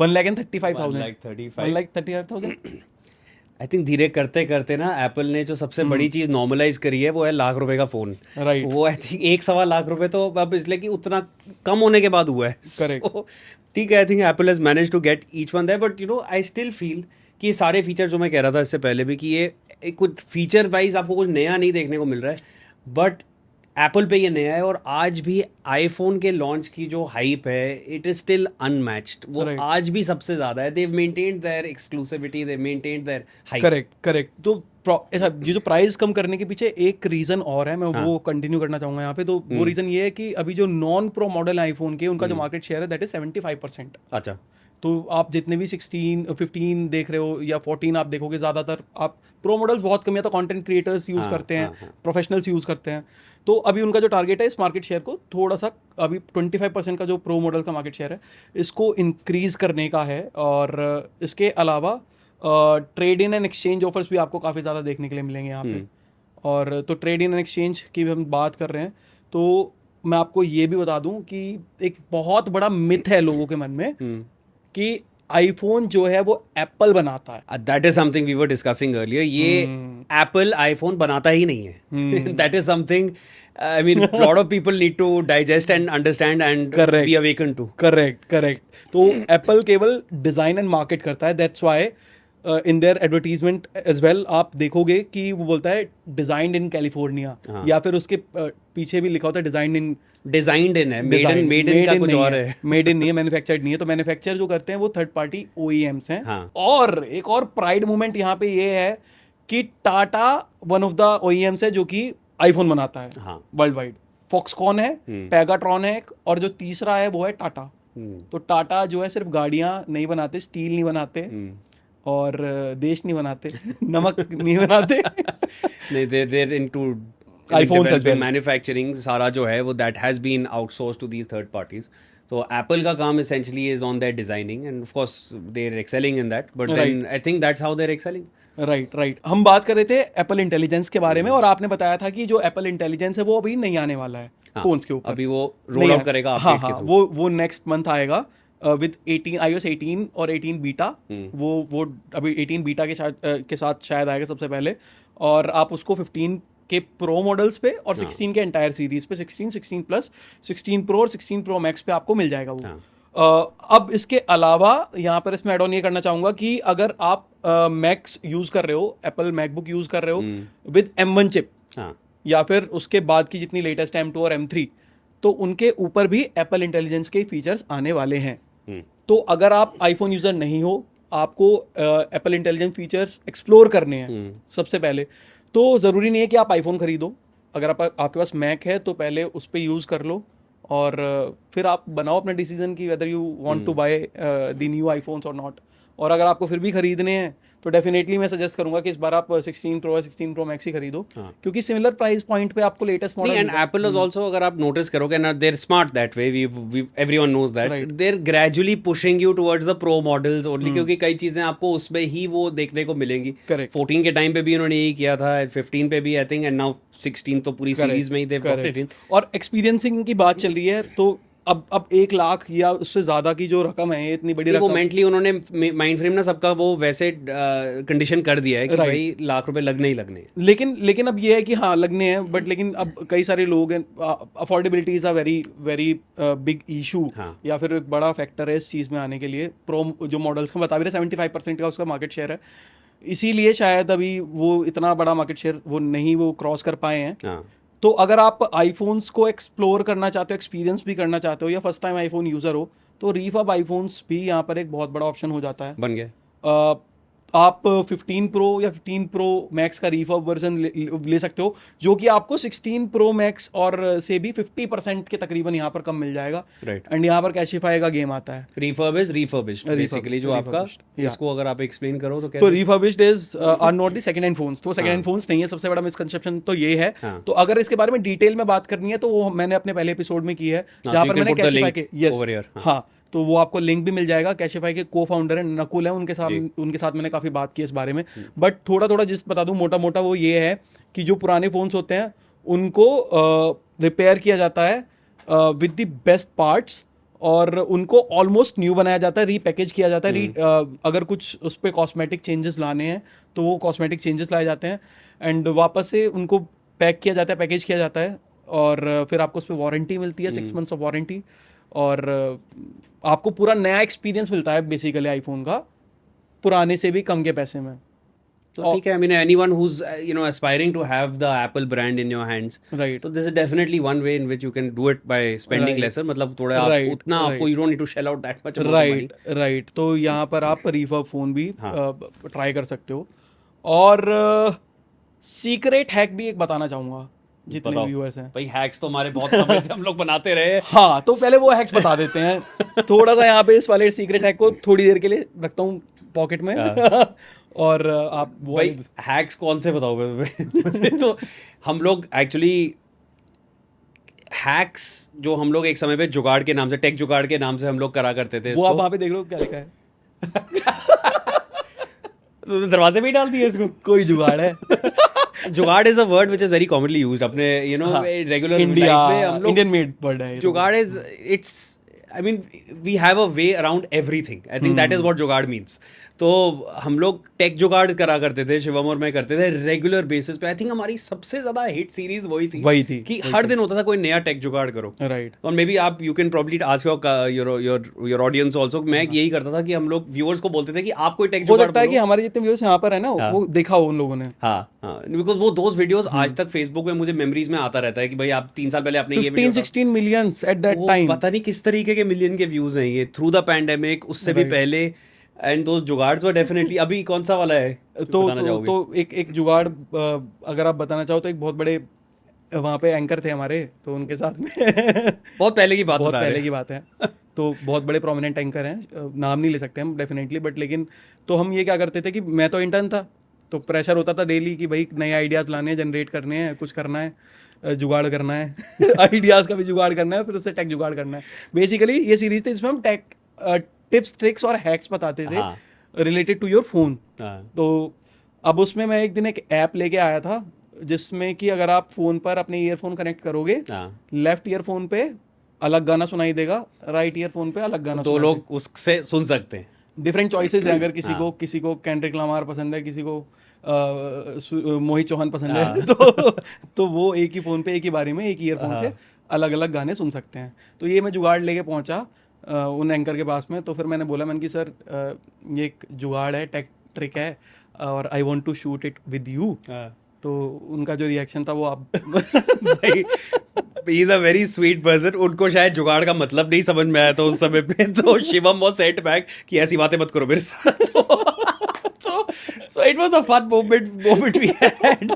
1,35,000. I think धीरे करते करते ना एप्पल ने जो सबसे बड़ी चीज नॉर्मलाइज करी है वो है लाख रुपए का फोन. राइट. वो आई थिंक 1-1.25 लाख रुपए तो अब इसलिए कि उतना कम होने के बाद हुआ है. करेक्ट. ठीक है, I think Apple has manage to get each one there, but you know I still feel कि ये सारे फीचर जो मैं कह रहा था इससे पहले भी कि ये कुछ फीचर वाइज आपको कुछ नया नहीं देखने को मिल रहा है, बट एप्पल पे ये नया है. और आज भी आईफोन के लॉन्च की जो हाइप है इट इज स्टिल अनमैच्ड. वो आज भी सबसे ज्यादा है. They maintained their exclusivity, they maintained their hype. Correct. तो ये जो प्राइस कम करने के पीछे एक रीजन और है, मैं वो कंटिन्यू करना चाहूंगा यहाँ पे. तो वो रीजन ये है कि अभी जो नॉन प्रो मॉडल आईफोन के उनका जो मार्केट शेयर है दैट इज 75%. अच्छा. तो आप जितने भी 16, 15 देख रहे हो या 14 आप देखोगे, ज़्यादातर आप प्रो मॉडल्स बहुत कम, या तो कंटेंट क्रिएटर्स यूज़ करते हैं, प्रोफेशनल्स यूज़ करते हैं. तो अभी उनका जो टारगेट है इस मार्केट शेयर को थोड़ा सा, अभी 25% का जो प्रो मॉडल का मार्केट शेयर है इसको इंक्रीज़ करने का है. और इसके अलावा trade in and exchange offers भी आपको काफ़ी ज़्यादा देखने के लिए मिलेंगे यहाँ पे। और तो ट्रेड इन एंड एक्सचेंज की भी हम बात कर रहे हैं, तो मैं आपको ये भी बता दूं कि एक बहुत बड़ा मिथ है लोगों के मन में कि आईफोन जो है वो एप्पल बनाता है। That is something we were discussing earlier, ये एप्पल आईफोन बनाता ही नहीं है। That is something I mean lot of people need to digest and understand and be awaken to. Correct. तो एप्पल केवल डिजाइन एंड मार्केट करता है, that's why in their advertisement as well आप देखोगे कि वो बोलता है डिजाइंड इन कैलिफोर्निया, या फिर उसके पीछे भी लिखा होता है डिजाइंड इन है, मेड इन का कुछ और है। मेड इन नहीं है, मैन्युफैक्चर्ड नहीं है। तो मैन्युफैक्चर जो करते हैं वो थर्ड पार्टी OEMs हैं। हाँ. और एक और प्राइड मोमेंट यहाँ पे ये है कि Tata one of the OEMs है जो कि आईफोन बनाता है वर्ल्ड वाइड। फॉक्सकॉन है, पैगाट्रॉन है, और जो तीसरा है वो है टाटा। तो टाटा जो है सिर्फ गाड़ियां नहीं बनाते, स्टील नहीं बनाते, और देश नहीं बनाते, नमक नहीं बनाते। नहीं, they're into iPhones as well. manufacturing सारा जो है वो that has been outsourced to these third parties. So Apple का काम essentially is on their designing and of course they're excelling in that. But then I think that's how they're excelling. Right. हम बात कर रहे थे Apple intelligence के बारे में, और आपने बताया था कि जो एप्पल इंटेलिजेंस है वो अभी नहीं आने वाला है फोन्स के ऊपर। अभी वो रोल आउट करेगा अपडेट के थ्रू। वो नेक्स्ट मंथ आएगा विद 18 iOS 18 और 18 बीटा। वो अभी 18 बीटा के साथ शायद आएगा सबसे पहले, और आप उसको 15 के प्रो मॉडल्स पे और 16 के एंटायर सीरीज पे, 16, 16 प्लस, 16 प्रो और 16 प्रो मैक्स पे आपको मिल जाएगा वो। अब इसके अलावा यहाँ पर इसमें एड ऑन ये करना चाहूंगा कि अगर आप मैक्स यूज कर रहे हो, एप्पल मैकबुक यूज कर रहे हो विद M1 चिप, या फिर उसके बाद की जितनी लेटेस्ट M2 और M3, तो उनके ऊपर भी एप्पल इंटेलिजेंस के फीचर्स आने वाले हैं। तो अगर आप आईफोन यूजर नहीं हो, आपको एप्पल इंटेलिजेंस फीचर्स एक्सप्लोर करने हैं सबसे पहले, तो ज़रूरी नहीं है कि आप आईफोन खरीदो। अगर आपके पास मैक है तो पहले उस पर यूज़ कर लो, और फिर आप बनाओ अपना डिसीजन कि whether you want to buy the new iPhones और नॉट। और अगर आपको फिर भी खरीदने हैं तो डेफिनेटली मैं सजेस्ट करूंगा कि इस बार आप 16 प्रो या 16 प्रो मैक्स ही खरीदो, क्योंकि सिमिलर प्राइस पॉइंट पे आपको latest model. And Apple is also, अगर आप नोटिस करोगे ना, they are smart that way, we everyone knows that they are gradually pushing you towards the pro models only, क्योंकि कई चीजें आपको उसमें ही वो देखने को मिलेंगी। 14 के टाइम पे भी उन्होंने यही किया था, 15 पे भी आई थिंक, एंड नाउ 16 तो पूरी सीरीज में ही दे बॉक्ड इट इन। और एक्सपीरियंसिंग की बात चल रही है, तो अब 1 लाख या उससे ज्यादा की जो रकम है, इतनी बड़ी रकम, वो मेंटली उन्होंने माइंड फ्रेम ना सबका वो वैसे कंडीशन कर दिया है कि भाई लाख रुपए लगने ही लगने हैं। लेकिन अब ये है कि हाँ लगने हैं, बट लेकिन अब कई सारे लोग हैं, affordability is a very very big issue, या फिर एक बड़ा फैक्टर है इस चीज़ में आने के लिए। प्रो जो मॉडल्स का बता भी रहे 75% का उसका मार्केट शेयर है, इसीलिए शायद अभी वो इतना बड़ा मार्केट शेयर वो नहीं वो क्रॉस कर पाए हैं। तो अगर आप आईफोन्स को एक्सप्लोर करना चाहते हो, एक्सपीरियंस भी करना चाहते हो, या फर्स्ट टाइम आईफोन यूज़र हो, तो रीफब आईफोन्स भी यहाँ पर एक बहुत बड़ा ऑप्शन हो जाता है। बन गया। आप 15 प्रो या 15 प्रो मैक्स का रीफर्ब वर्जन ले सकते हो, जो कि आपको 16 प्रो मैक्स और से भी 50% के तकरीबन यहाँ पर कम मिल जाएगा। एंड यहाँ पर कैशिफाई का गेम आता है। रिफर्बिश्ड बेसिकली जो आपका, इसको अगर आप एक्सप्लेन करो तो क्या? तो refurbished is are not the second hand phones. तो सेकंड हैंड फोन्स नहीं है, सबसे बड़ा मिसकंसेप्शन तो ये है। तो अगर इसके बारे में डिटेल में बात करनी है तो वो मैंने अपने पहले एपिसोड में की है, जहाँ पर मैंने कैशिफाई के तो वो आपको लिंक भी मिल जाएगा। कैशिफाई के को फाउंडर है नकुल है, उनके साथ मैंने काफ़ी बात की इस बारे में। बट थोड़ा जिस बता दूं मोटा मोटा, वो ये है कि जो पुराने फ़ोन्स होते हैं उनको रिपेयर किया जाता है विद द बेस्ट पार्ट्स, और उनको ऑलमोस्ट न्यू बनाया जाता है, रीपैकेज किया जाता है। अगर कुछ उस पर कॉस्मेटिक चेंजेस लाने हैं तो वो कॉस्मेटिक चेंजेस लाए जाते हैं, एंड वापस से उनको पैक किया जाता है, पैकेज किया जाता है, और फिर आपको उस पर वारंटी मिलती है, 6 months ऑफ वारंटी, और आपको पूरा नया एक्सपीरियंस मिलता है बेसिकली आईफोन का, पुराने से भी कम के पैसे में। तो ठीक है, I mean anyone who's aspiring to have the Apple brand in your hands, right? So this is definitely one way in which you can do it by spending lesser, मतलब थोड़ा आप उतना आपको you don't need to shell out that much amount of money. Right. तो यहाँ पर आप refurb phone भी ट्राई कर सकते हो। और सीक्रेट हैक भी एक बताना चाहूंगा जितने व्यूअर्स हैं। भाई हैक्स तो हमारे बहुत समय से हम लोग बनाते रहे। हाँ, तो पहले वो हैक्स बता देते हैं। थोड़ा सा यहाँ पे इस वाले सीक्रेट हैक को थोड़ी देर के लिए रखता हूँ पॉकेट में। और आप भाई हैक्स कौन से बताओगे? तो हम लोग एक्चुअली हैक्स जो हम लोग एक समय पे जुगाड़ के नाम से, टेक जुगाड़ के नाम से हम लोग करा करते थे। वो आप वहाँ पे देख रहे हो क्या लिखा है? तो दरवाजे में ही डाल दिया इसको। कोई जुगाड़ है? जुगाड़ is a word which is very commonly used अपने रेगुलर इंडिया, लाइफ में हम लोग। इंडियन मेड वर्ड है ये तो। Jugaad is it's I mean we have a way around everything. I think that is what jugaad means. तो हम लोग टेक जुगाड़ करा करते थे, शिवम और मैं करते थे रेगुलर बेसिस पे। आई थिंक हमारी सबसे ज्यादा हिट सीरीज वही थी कि हर दिन होता था कोई नया टेक जुगाड़ करो। राइट। और मे बी आप you can probably ask your audience also. मैं यही करता था कि हम लोग व्यूअर्स को बोलते थे कि आप कोई टेक हो जुगाड़ सकता है कि हमारे जितने व्यूअर्स यहाँ पर है ना वो देखा हो उन लोगों ने। हाँ हाँ, बिकॉज वो दोज वीडियोस आज तक फेसबुक में मुझे मेमोरीज में आता रहता है कि भाई आप 3 साल पहले आपने ये 15-16 मिलियंस एट दैट टाइम। पता नहीं किस तरीके के मिलियन के व्यूज हैं ये थ्रू द पैंडेमिक, उससे भी पहले। एंड दोस जुगाड़ वर डेफिनेटली। अभी कौन सा वाला है तो एक जुगाड़ अगर आप बताना चाहो तो एक बहुत बड़े वहाँ पे एंकर थे हमारे, तो उनके साथ में बहुत पहले की बात, बहुत पहले की बात है। तो बहुत बड़े प्रोमिनेंट एंकर हैं, नाम नहीं ले सकते हम डेफिनेटली, बट लेकिन तो हम ये क्या करते थे कि मैं तो इंटर्न था, तो प्रेशर होता था डेली कि भाई नए आइडियाज़ लाने हैं, जनरेट करने हैं, कुछ करना है, जुगाड़ करना है आइडियाज़ का भी जुगाड़ करना है, फिर उससे टेक जुगाड़ करना है। बेसिकली ये सीरीज थी जिसमें हम टेक टिप्स, ट्रिक्स और हैक्स बताते थे रिलेटेड टू योर फोन। तो अब उसमें मैं एक दिन एक ऐप लेके आया था जिसमें कि अगर आप फ़ोन पर अपने ईयरफोन कनेक्ट करोगे, लेफ्ट ईयरफोन पे अलग गाना सुनाई देगा, राइट ईयरफोन पे अलग गाना। तो लोग उससे सुन सकते हैं। डिफरेंट चॉइसेस हैं। अगर किसी को केंड्रिक लमार पसंद है, किसी को मोहित चौहान पसंद है, तो वो एक ही फ़ोन पे एक ही बारी में एक ईयरफोन से अलग अलग गाने सुन सकते हैं। तो ये मैं जुगाड़ लेके पहुंचा उन एंकर के पास में। तो फिर मैंने बोला कि सर ये एक जुगाड़ है, टेक ट्रिक है, और I want to shoot it with you. तो उनका जो रिएक्शन था वो आप भाई he is a very sweet person. उनको शायद जुगाड़ का मतलब नहीं समझ में आया था उस समय पे। तो शिवम वाज सेट बैक कि ऐसी बातें मत करो मेरे साथ। So it was a fun moment we had,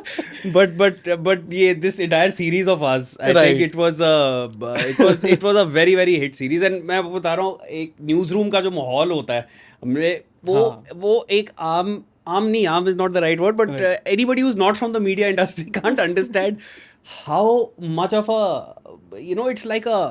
but this entire series of us, I think it was a very very hit series। and मैं आपको बता रहा हूँ एक न्यूज रूम का जो माहौल होता है हमने वो एक आम is not the right word, but anybody who's not from the media industry can't understand how much of a it's like a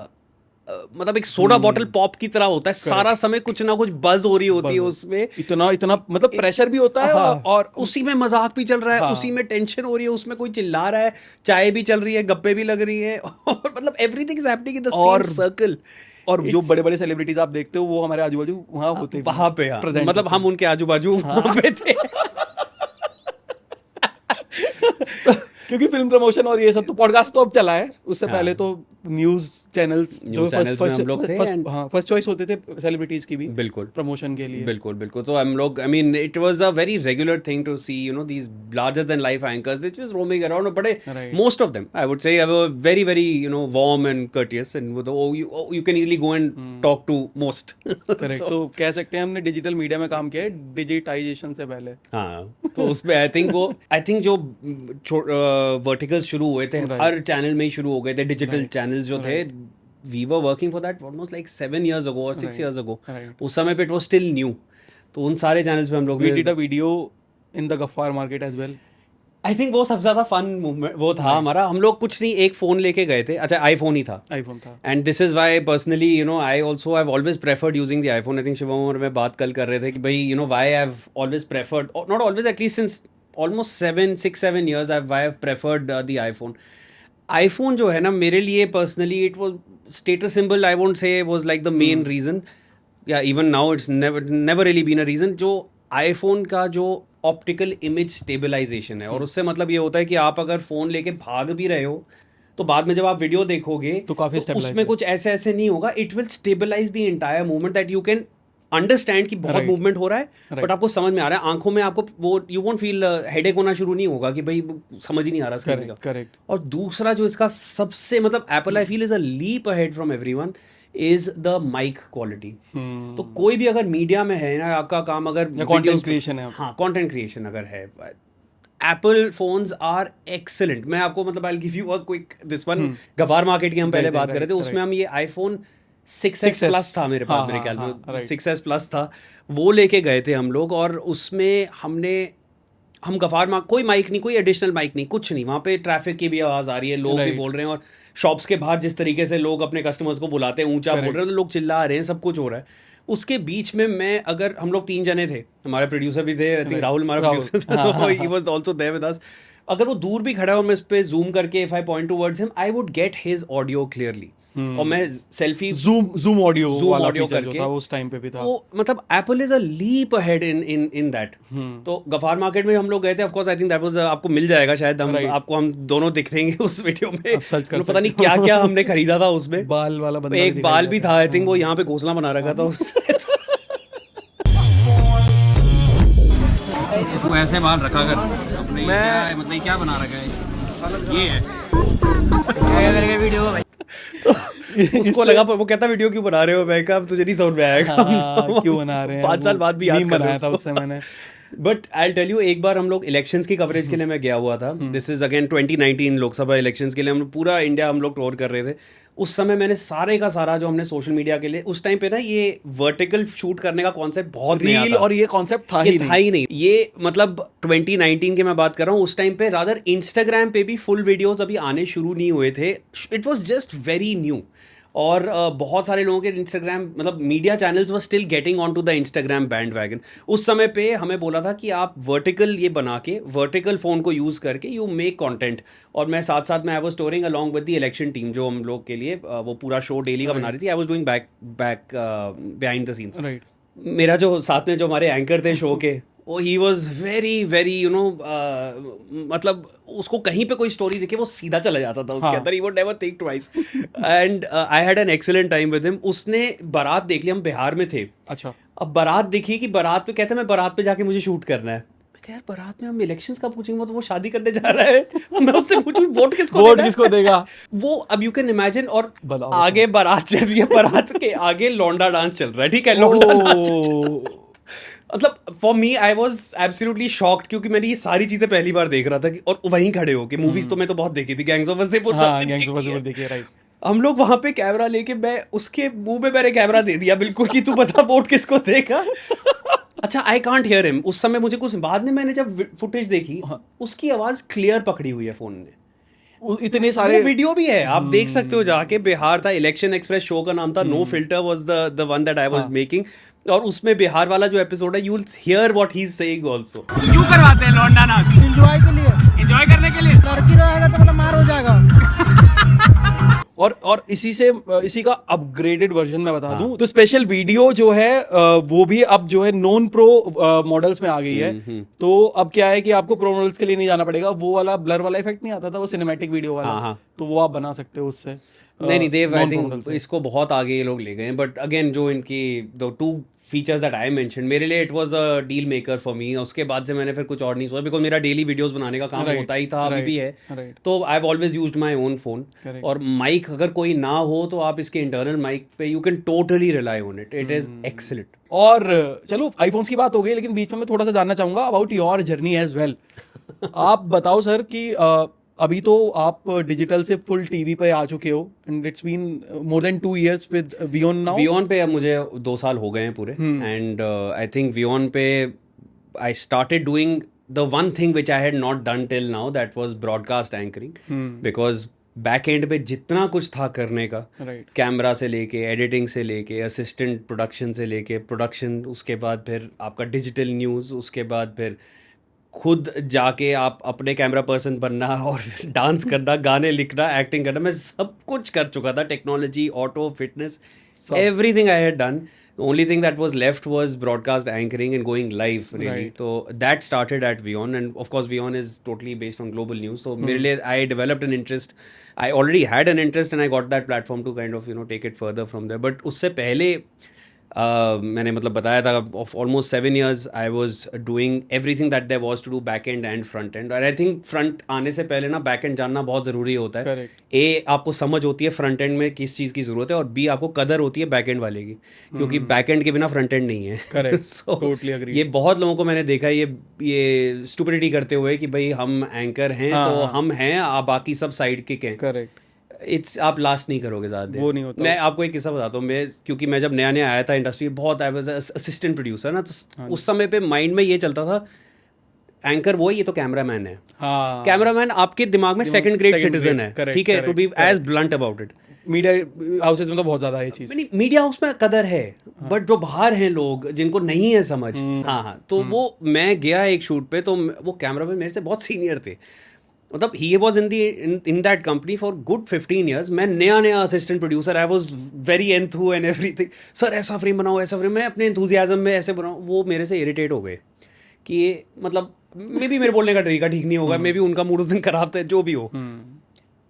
मतलब एक सोडा बॉटल पॉप की तरह होता है। सारा समय कुछ ना कुछ बज हो रही होती है उसमें, इतना मतलब प्रेशर भी होता है, और उसी में मजाक भी चल रहा है, उसी में टेंशन हो रही है, उसमें कोई चिल्ला रहा है, चाय भी चल रही है, गप्पे भी लग रही है, और मतलब everything is happening in the same circle. और जो बड़े बड़े सेलिब्रिटीज आप देखते हो वो हमारे आजू बाजू वहाँ होते हैं, वहाँ पे मतलब हम उनके आजू बाजू वहाँ पे थे। क्योंकि फिल्म प्रमोशन और ये सब तो पॉडकास्ट तो अब चला है, उससे पहले तो न्यूज चैनल्स जो फर्स्ट चॉइस होते थे सेलिब्रिटीज की भी, बिल्कुल प्रमोशन के लिए। बिल्कुल तो हम लोग, I mean it was a very regular thing to see these larger than life anchors which was roaming around. But most of them I would say very very warm and courteous, and you can easily go and talk to most. Correct. तो कह सकते हैं हमने digital media में काम किया है digitisation से पहले। हाँ, तो उसमें आई थिंक जो वर्टिकल्स शुरू हुए थे हर चैनल में ही शुरू हो गए थे, डिजिटल चैनल्स जो थे। We were working for that almost like 7 years ago और 6 years ago। उस समय पे इट वाज स्टिल न्यू। तो उन सारे चैनल्स पे हम लोग we did a video in the Ghaffar market as well. I think वो सबसे ज्यादा फन मूवमेंट वो था हमारा। हम लोग कुछ नहीं, एक फोन लेके गए थे। अच्छा, आईफोन ही था। And this is why personally I also have always preferred using the iPhone. I think Shivam और मैं बात कल कर रहे थे कि भाई why I have always preferred, not always, at least since almost 6-7 years I have preferred the iPhone जो है ना, मेरे लिए personally it was status symbol, I won't say was like the main reason, yeah, even now it's never really been a reason। जो iPhone का जो optical image stabilization है, और उससे मतलब ये होता है कि आप अगर फ़ोन लेके भाग भी रहे हो तो बाद में जब आप वीडियो देखोगे तो काफी तो उसमें कुछ ऐसे नहीं होगा। It will stabilise the entire movement that you can understand कि बहुत मूवमेंट हो रहा है, बट आपको समझ में आ रहा है, आंखों में आपको वो यू वोंट फील हेडेक होना शुरू नहीं होगा कि भाई समझ ही नहीं आ रहा स्क्रीन का। करेक्ट। और दूसरा जो इसका सबसे मतलब Apple I feel is a leap ahead from everyone is the mic quality. तो कोई भी अगर मीडिया में है ना, आपका काम अगर कंटेंट क्रिएशन है, हाँ कंटेंट क्रिएशन अगर है, एप्पल फोन्स आर एक्सेलेंट। मैं आपको मतलब I will give you a quick this one. Ghaffar market की हम पहले बात कर रहे थे, उसमें हम ये आईफोन 6s प्लस था मेरे पास, मेरे ख्याल में 6s प्लस था, वो लेके गए थे हम लोग। और उसमें हमने हम गफार मार्केट, कोई माइक नहीं, कोई एडिशनल माइक नहीं, कुछ नहीं, वहाँ पे ट्रैफिक की भी आवाज़ आ रही है, लोग भी Right. बोल रहे हैं, और शॉप्स के बाहर जिस तरीके से लोग अपने कस्टमर्स को बुलाते हैं, ऊंचा बोल रहे हैं, लोग चिल्ला रहे हैं, सब कुछ हो रहा है। उसके बीच में मैं, अगर हम लोग 3 जने थे, हमारे प्रोड्यूसर भी थे, आई थिंक राहुल हमारा प्रोड्यूसर था, तो he was also there with us. अगर वो दूर भी खड़ा है और मैं इस पे जूम करके if I point towards him, I would get his audio clearly, और मैं सेल्फी जूम ऑडियो वाला ऑडियो फीचर जो करके था उस टाइम पे भी था। वो मतलब Apple is a leap ahead in that. तो गफार मार्केट में हम लोग गए थे, of course I think that was, आपको मिल जाएगा शायद, हम आपको हम दोनों दिखेंगे उस वीडियो में, पता नहीं क्या क्या हमने खरीदा था उसमें, बाल वाला बंदा एक बाल भी था, आई थिंक वो यहाँ पे घोंसला बना रखा था उससे। तू ऐसे बाल रखा कर अपने, मैं मतलब क्या बना रखा है ये है वीडियो। तो उसको लगा, वो कहता वीडियो क्यों बना रहे हो, मैं कहा अब तुझे नहीं समझ में आएगा। क्यों बना रहे हैं, 5 साल बाद भी याद कर रहा था उससे मैंने। बट आई टेल यू, एक बार हम लोग इलेक्शंस की कवरेज के लिए मैं गया हुआ था, this is again 2019 Lok Sabha elections के लिए, हम पूरा इंडिया हम लोग टूर कर रहे थे। उस समय मैंने सारे का सारा जो हमने सोशल मीडिया के लिए, उस टाइम पे ना ये वर्टिकल शूट करने का कॉन्सेप्ट बहुत नया रील था, और ये कॉन्सेप्ट था ही नहीं। ये मतलब 2019 के मैं बात कर रहा हूँ, उस टाइम पे रादर इंस्टाग्राम पे भी फुल वीडियोस अभी आने शुरू नहीं हुए थे, it was just very new. और बहुत सारे लोगों के इंस्टाग्राम, मतलब media channels were still getting on to the Instagram bandwagon. उस समय पे हमें बोला था कि आप वर्टिकल ये बना के, वर्टिकल फ़ोन को यूज़ करके यू मेक कंटेंट। और मैं साथ साथ में I was touring along with the election team, जो हम लोग के लिए वो पूरा शो डेली का बना रही थी। I was doing back behind the scenes. मेरा जो साथ में जो हमारे एंकर थे शो के, वो he was very very you know, मतलब उसको कहीं पे कोई स्टोरी देखे वो सीधा चला जाता था उसके अंदर, he would never think twice. And I had an excellent time with him. उसने बारात देख ली, हम बिहार में थे। अच्छा। अब बारात देखी कि बारात पे कहते हैं मैं बारात पे जाके मुझे शूट करना है। मैं कह यार बारात में हम इलेक्शंस का पूछेंगे, तो वो शादी करने जा रहा है, मैं उससे पूछूं वोट किसको देगा वो। अब यू कैन इमेजिन। और आगे बारात चल रही है, बारात के आगे लौंडा डांस चल रहा है, ठीक है, लौंडा डांस। मतलब for me I was absolutely shocked, क्योंकि मैंने ये सारी चीजें पहली बार देख रहा था और वहीं खड़े होके। मूवीज तो मैं तो बहुत देखी थी, गैंग्स ऑफ वासेपुर, देखिए, राइट। हम लोग वहां पे कैमरा लेके, मैं उसके मुंह में मैंने कैमरा दे दिया बिल्कुल कि तू बता वोट किसको देगा। अच्छा, आई कांट हियर हिम उस समय, मुझे कुछ बाद में मैंने जब फुटेज देखी, उसकी आवाज क्लियर पकड़ी हुई है फोन ने, इतने सारे वीडियो भी है, आप देख सकते हो जाके। बिहार था, इलेक्शन एक्सप्रेस शो का नाम था, no filter was the one that I was making. और उसमें बिहार वाला जो एपिसोड है, you will hear what he is saying also. क्यों करवाते हैं लौंडा नाच? एंजॉय के लिए, एंजॉय करने के लिए। लड़की रहेगा तो मतलब मार हो जाएगा। और इसी का अपग्रेडेड वर्जन मैं बता दूं, तो स्पेशल वीडियो जो है वो भी अब जो है नॉन प्रो मॉडल्स में आ गई है। तो अब क्या है कि आपको प्रो मॉडल्स के लिए नहीं जाना पड़ेगा, वो वाला ब्लर वाला इफेक्ट नहीं आता था, वो सिनेमैटिक वीडियो वाला, तो वो आप बना सकते हो उससे। नहीं देव, आई थिंक इसको बहुत आगे ये लोग ले गए हैं। बट अगेन जो इनकी the 2 features that I mention, मेरे लिए it was a deal maker for me. उसके बाद से मैंने फिर कुछ और नहीं सोचा, बिकॉज मेरा डेली वीडियोस बनाने का काम होता ही था, अभी भी है। तो I have always used my own phone. और माइक अगर कोई ना हो तो आप इसके इंटरनल माइक पे you can totally rely on it, it is excellent. और चलो आईफोन्स की बात हो गई, लेकिन बीच में मैं थोड़ा सा जानना चाहूंगा about your journey as well. आप बताओ सर कि अभी तो आप डिजिटल से फुल टीवी पे आ चुके हो, and it's been more than 2 years with वियोन नाउ। वियोन पे अब मुझे 2 साल हो गए हैं पूरे। एंड आई थिंक वियोन पे I started doing the one thing which I had not done till now, that was broadcast anchoring. Because back and पे जितना कुछ था करने का, कैमरा से लेके एडिटिंग से लेके असिस्टेंट प्रोडक्शन से लेके प्रोडक्शन, उसके बाद फिर आपका डिजिटल न्यूज़, उसके बाद फिर खुद जाके आप अपने कैमरा पर्सन बनना और डांस करना, गाने लिखना, एक्टिंग करना, मैं सब कुछ कर चुका था। Technology, auto, fitness, everything I had done. The only thing that was left was broadcast anchoring and going live, really. So that started at Vion, and of course Vion is totally based on global news. So merely I developed an interest. I already had an interest, and I got that platform to kind of take it further from there. But उससे पहले मैंने मतलब बताया था, of almost 7 years I was doing everything that there was to do back end and front end. और I think front आने से पहले ना back end जानना बहुत ज़रूरी होता है। A, आपको समझ होती है front end में किस चीज़ की ज़रूरत है, और B, आपको कदर होती है back end वाले की, क्योंकि back end के बिना front end नहीं है। So, totally agree. ये बहुत लोगों को मैंने देखा है ये stupidity करते हुए कि भाई हम एंकर हैं तो हम हैं, आप बाकी सब साइड किक हैं। करेक्ट। आप लास्ट नहीं करोगे ज़्यादा, वो नहीं होता। मैं आपको एक किस्सा बताता हूँ। क्योंकि मैं जब नया नया आया था इंडस्ट्री, बहुत आई वाज असिस्टेंट प्रोड्यूसर ना, तो उस समय पे माइंड में ये चलता था एंकर वो है, ये तो कैमरामैन है। हाँ, कैमरामैन आपके दिमाग में second grade second citizen grade, है, correct, ठीक है, to be correct, as blunt about it. Media houses में तो बहुत ज्यादा है ये चीज। नहीं, मीडिया हाउस में कदर है, बट जो बाहर हैं लोग जिनको नहीं है समझ, हाँ हाँ, तो वो मैं गया एक शूट पे, तो वो कैमरामैन मेरे से बहुत सीनियर थे, मतलब he was in that company for good 15 years। मैं नया assistant producer, I was very enthu and everything, sir ऐसा फ्रेम बनाओ, ऐसा फ्रेम, मैं अपने एंथुजियाज्म में ऐसे बनाऊँ। वो मेरे से इरिटेट हो गए कि ये मतलब मे बी मेरे बोलने का तरीका ठीक नहीं होगा, मे बी उनका मूड उस दिन खराब था, जो भी हो।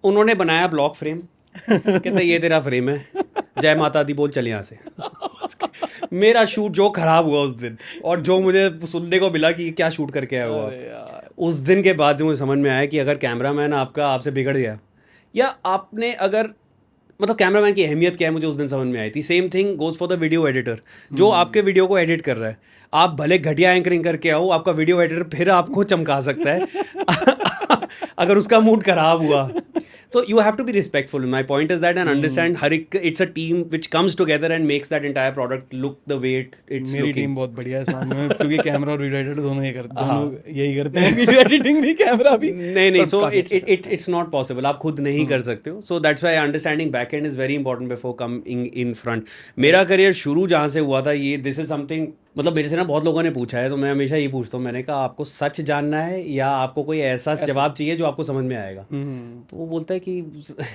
उन्होंने बनाया ब्लॉक फ्रेम, कहते ये तेरा फ्रेम है, जय माता दी बोल चल यहाँ से। मेरा शूट जो खराब हुआ उस दिन, और जो मुझे सुनने को मिला कि क्या शूट करके आया हुआ आप, उस दिन के बाद से मुझे समझ में आया कि अगर कैमरामैन आपका आपसे बिगड़ गया, या आपने अगर मतलब कैमरामैन की अहमियत क्या है, मुझे उस दिन समझ में आई थी। Same thing goes for the video editor, जो आपके वीडियो को एडिट कर रहा है। आप भले घटिया एंकरिंग करके आओ, आपका वीडियो एडिटर फिर आपको चमका सकता है अगर उसका मूड खराब हुआ। So you have to be respectful. My point is that and understand it's a team which comes together and makes that entire product look the way it's मेरी looking. टीम बहुत बढ़िया है इस मामले में, क्योंकि कैमरा और वीडियो एडिटर दोनों यही करते हैं, वीडियो एडिटिंग भी कैमरा भी। नहीं, so it's not possible. आप खुद नहीं कर सकते हो। So that's why understanding back end is very important before coming in front. मेरा करियर शुरू जहाँ से हुआ था, ये this is something, मतलब मेरे से ना बहुत लोगों ने पूछा है, तो मैं हमेशा ये पूछता हूँ, मैंने कहा आपको सच जानना है या आपको कोई ऐसा जवाब चाहिए जो आपको समझ में आएगा? तो वो बोलता है कि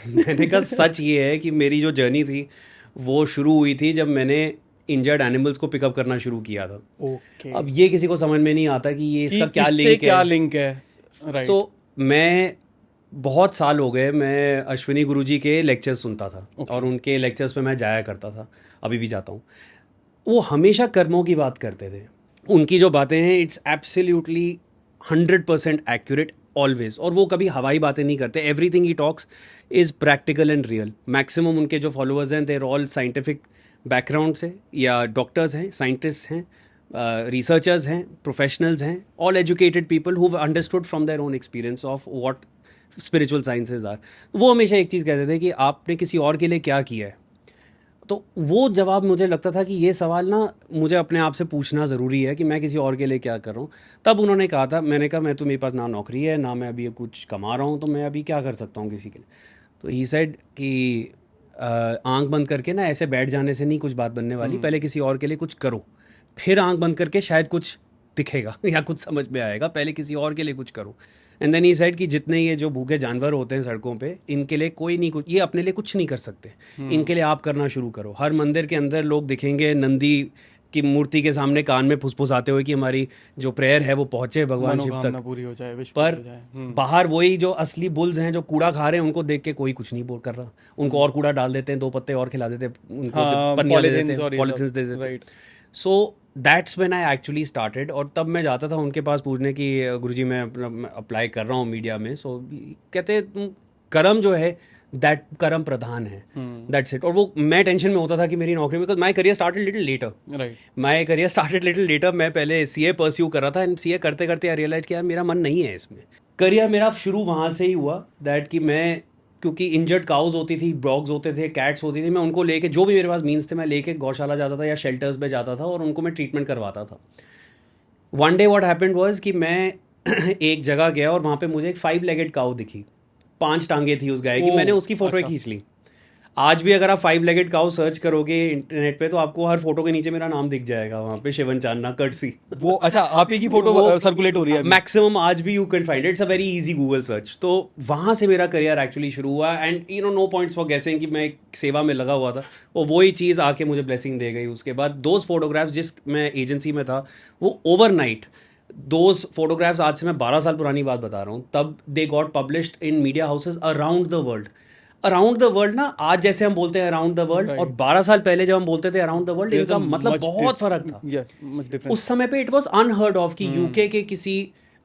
मैंने कहा सच ये है कि मेरी जो जर्नी थी वो शुरू हुई थी जब मैंने इंजर्ड एनिमल्स को पिकअप करना शुरू किया था। ओके, अब ये किसी को समझ में नहीं आता कि ये इसका क्या लिंक है। राइट। तो मैं बहुत साल हो गए, मैं अश्विनी गुरुजी के लेक्चर्स सुनता था, और उनके लेक्चर्स पे मैं जाया करता था, अभी भी जाता हूँ। वो हमेशा कर्मों की बात करते थे। उनकी जो बातें हैं इट्स एब्सोल्युटली 100% एक्यूरेट ऑलवेज, और वो कभी हवाई बातें नहीं करते। Everything he talks is practical and real. Maximum उनके जो फॉलोअर्स हैं देर ऑल साइंटिफिक बैकग्राउंड से, या डॉक्टर्स हैं, साइंटिस्ट हैं, रिसर्चर्स हैं, प्रोफेशनल्स हैं, all educated people who understood from their own experience of what spiritual sciences are. वो हमेशा एक चीज़ कहते थे कि आपने किसी और के लिए क्या किया है। तो वो जवाब मुझे लगता था कि ये सवाल ना मुझे अपने आप से पूछना ज़रूरी है कि मैं किसी और के लिए क्या कर रहा हूँ। तब उन्होंने कहा था, मैंने कहा मैं तो, मेरे पास ना नौकरी है ना मैं अभी कुछ कमा रहा हूँ, तो मैं अभी क्या कर सकता हूँ किसी के लिए। तो ही सेड कि आंख बंद करके ना ऐसे बैठ जाने से नहीं कुछ बात बनने वाली, पहले किसी और के लिए कुछ करो, फिर आंख बंद करके शायद कुछ दिखेगा या कुछ समझ में आएगा, पहले किसी और के लिए कुछ करो। एंड देन ही सेड कि जितने ये जो भूखे जानवर होते हैं सड़कों पे, इनके लिए कोई नहीं, कुछ ये अपने लिए कुछ नहीं कर सकते, इनके लिए आप करना शुरू करो। हर मंदिर के अंदर लोग दिखेंगे नंदी की मूर्ति के सामने कान में फुसफुसाते हुए कि हमारी जो प्रेयर है वो पहुंचे भगवान शिव तक, पूरी हो जाए, पर बाहर वही जो असली बुल्स हैं जो कूड़ा खा रहे हैं, उनको देख के कोई कुछ नहीं बोल कर रहा। उनको और कूड़ा डाल देते हैं, 2 पत्ते और खिला देते हैं, उनको पन्नियाँ दे देते हैं, पॉलिथिन्स दे देते हैं। So that's when I actually started. और तब मैं जाता था उनके पास पूछने कि गुरुजी मैं अप्लाई कर रहा हूँ मीडिया में। सो कहते तुम कर्म जो है दैट कर्म प्रधान है, दैट्स इट। और वो मैं टेंशन में होता था कि मेरी नौकरी, because my career started little letter, my career started little letter. मैं पहले CA परस्यू कर रहा था, एंड CA करते करते आई रियलाइज कि यार मेरा मन नहीं है इसमें। करियर मेरा शुरू वहाँ से ही हुआ दैट कि मैं, क्योंकि इंजर्ड काउज होती थी, डॉग्स होते थे, कैट्स होती थी, मैं उनको लेके, जो भी मेरे पास मीन्स थे, मैं लेके गौशाला जाता था या शेल्टर्स पे जाता था और उनको मैं ट्रीटमेंट करवाता था। One day what happened was कि मैं एक जगह गया और वहाँ पे मुझे एक 5-legged काऊ दिखी, 5 टांगे थी उस गाय की। मैंने उसकी फोटो खींच ली। आज भी अगर आप 5-legged काऊ सर्च करोगे इंटरनेट पे तो आपको हर फोटो के नीचे मेरा नाम दिख जाएगा, वहाँ पे शिवन चांदना कर्टसी। वो अच्छा, आप ही की फोटो सर्कुलेट हो रही है मैक्सिमम आज भी, you can find it's a very easy Google search. तो वहाँ से मेरा करियर एक्चुअली शुरू हुआ। एंड नो पॉइंट्स फॉर गेसिंग कि मैं एक सेवा में लगा हुआ था, और वही चीज़ आके मुझे ब्लेसिंग दे गई। उसके बाद दोज फोटोग्राफ्स, जिस मैं एजेंसी में था, वो ओवरनाइट, दोज फोटोग्राफ्स, आज से मैं 12 साल पुरानी बात बता रहा हूँ, तब they got published in media houses around the world. Around the world ना, आज जैसे हम बोलते हैं अराउंड द वर्ल्ड, और 12 साल पहले जब हम बोलते थे अराउंड द वर्ल्ड, इनका मतलब बहुत फर्क था। उस समय पे इट वाज अनहर्ड ऑफ कि यूके के किसी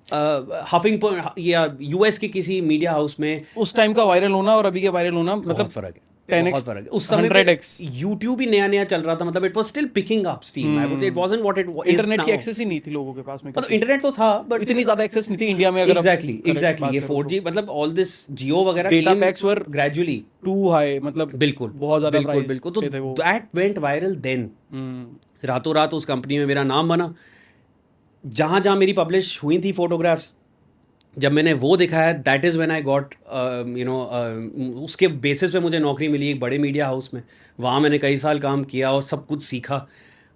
हफिंगटन या US के किसी मीडिया हाउस में उस टाइम का वायरल होना और अभी के वायरल होना, मतलब फर्क है, 10x, बहुत फर्क है। उस समय 100x YouTube ही नया नया चल रहा था, मतलब it was still picking up steam. I would से it wasn't what it is now. Internet की एक्सेस ही नहीं थी लोगों के पास में, मतलब इंटरनेट तो था बट इतनी ज्यादा एक्सेस नहीं थी इंडिया में। अगर एग्जैक्टली ये 4G, मतलब ऑल दिस जियो वगैरह, data packs were gradually too high, मतलब बिल्कुल बहुत ज्यादा प्राइस। बिल्कुल। तो दैट वेंट वायरल देन, रातों रात उस कंपनी में मेरा नाम बना। जहाँ जहाँ मेरी पब्लिश हुई थी फोटोग्राफ्स, जब मैंने वो दिखाया, that is when I got उसके बेसिस पे मुझे नौकरी मिली एक बड़े मीडिया हाउस में। वहाँ मैंने कई साल काम किया और सब कुछ सीखा,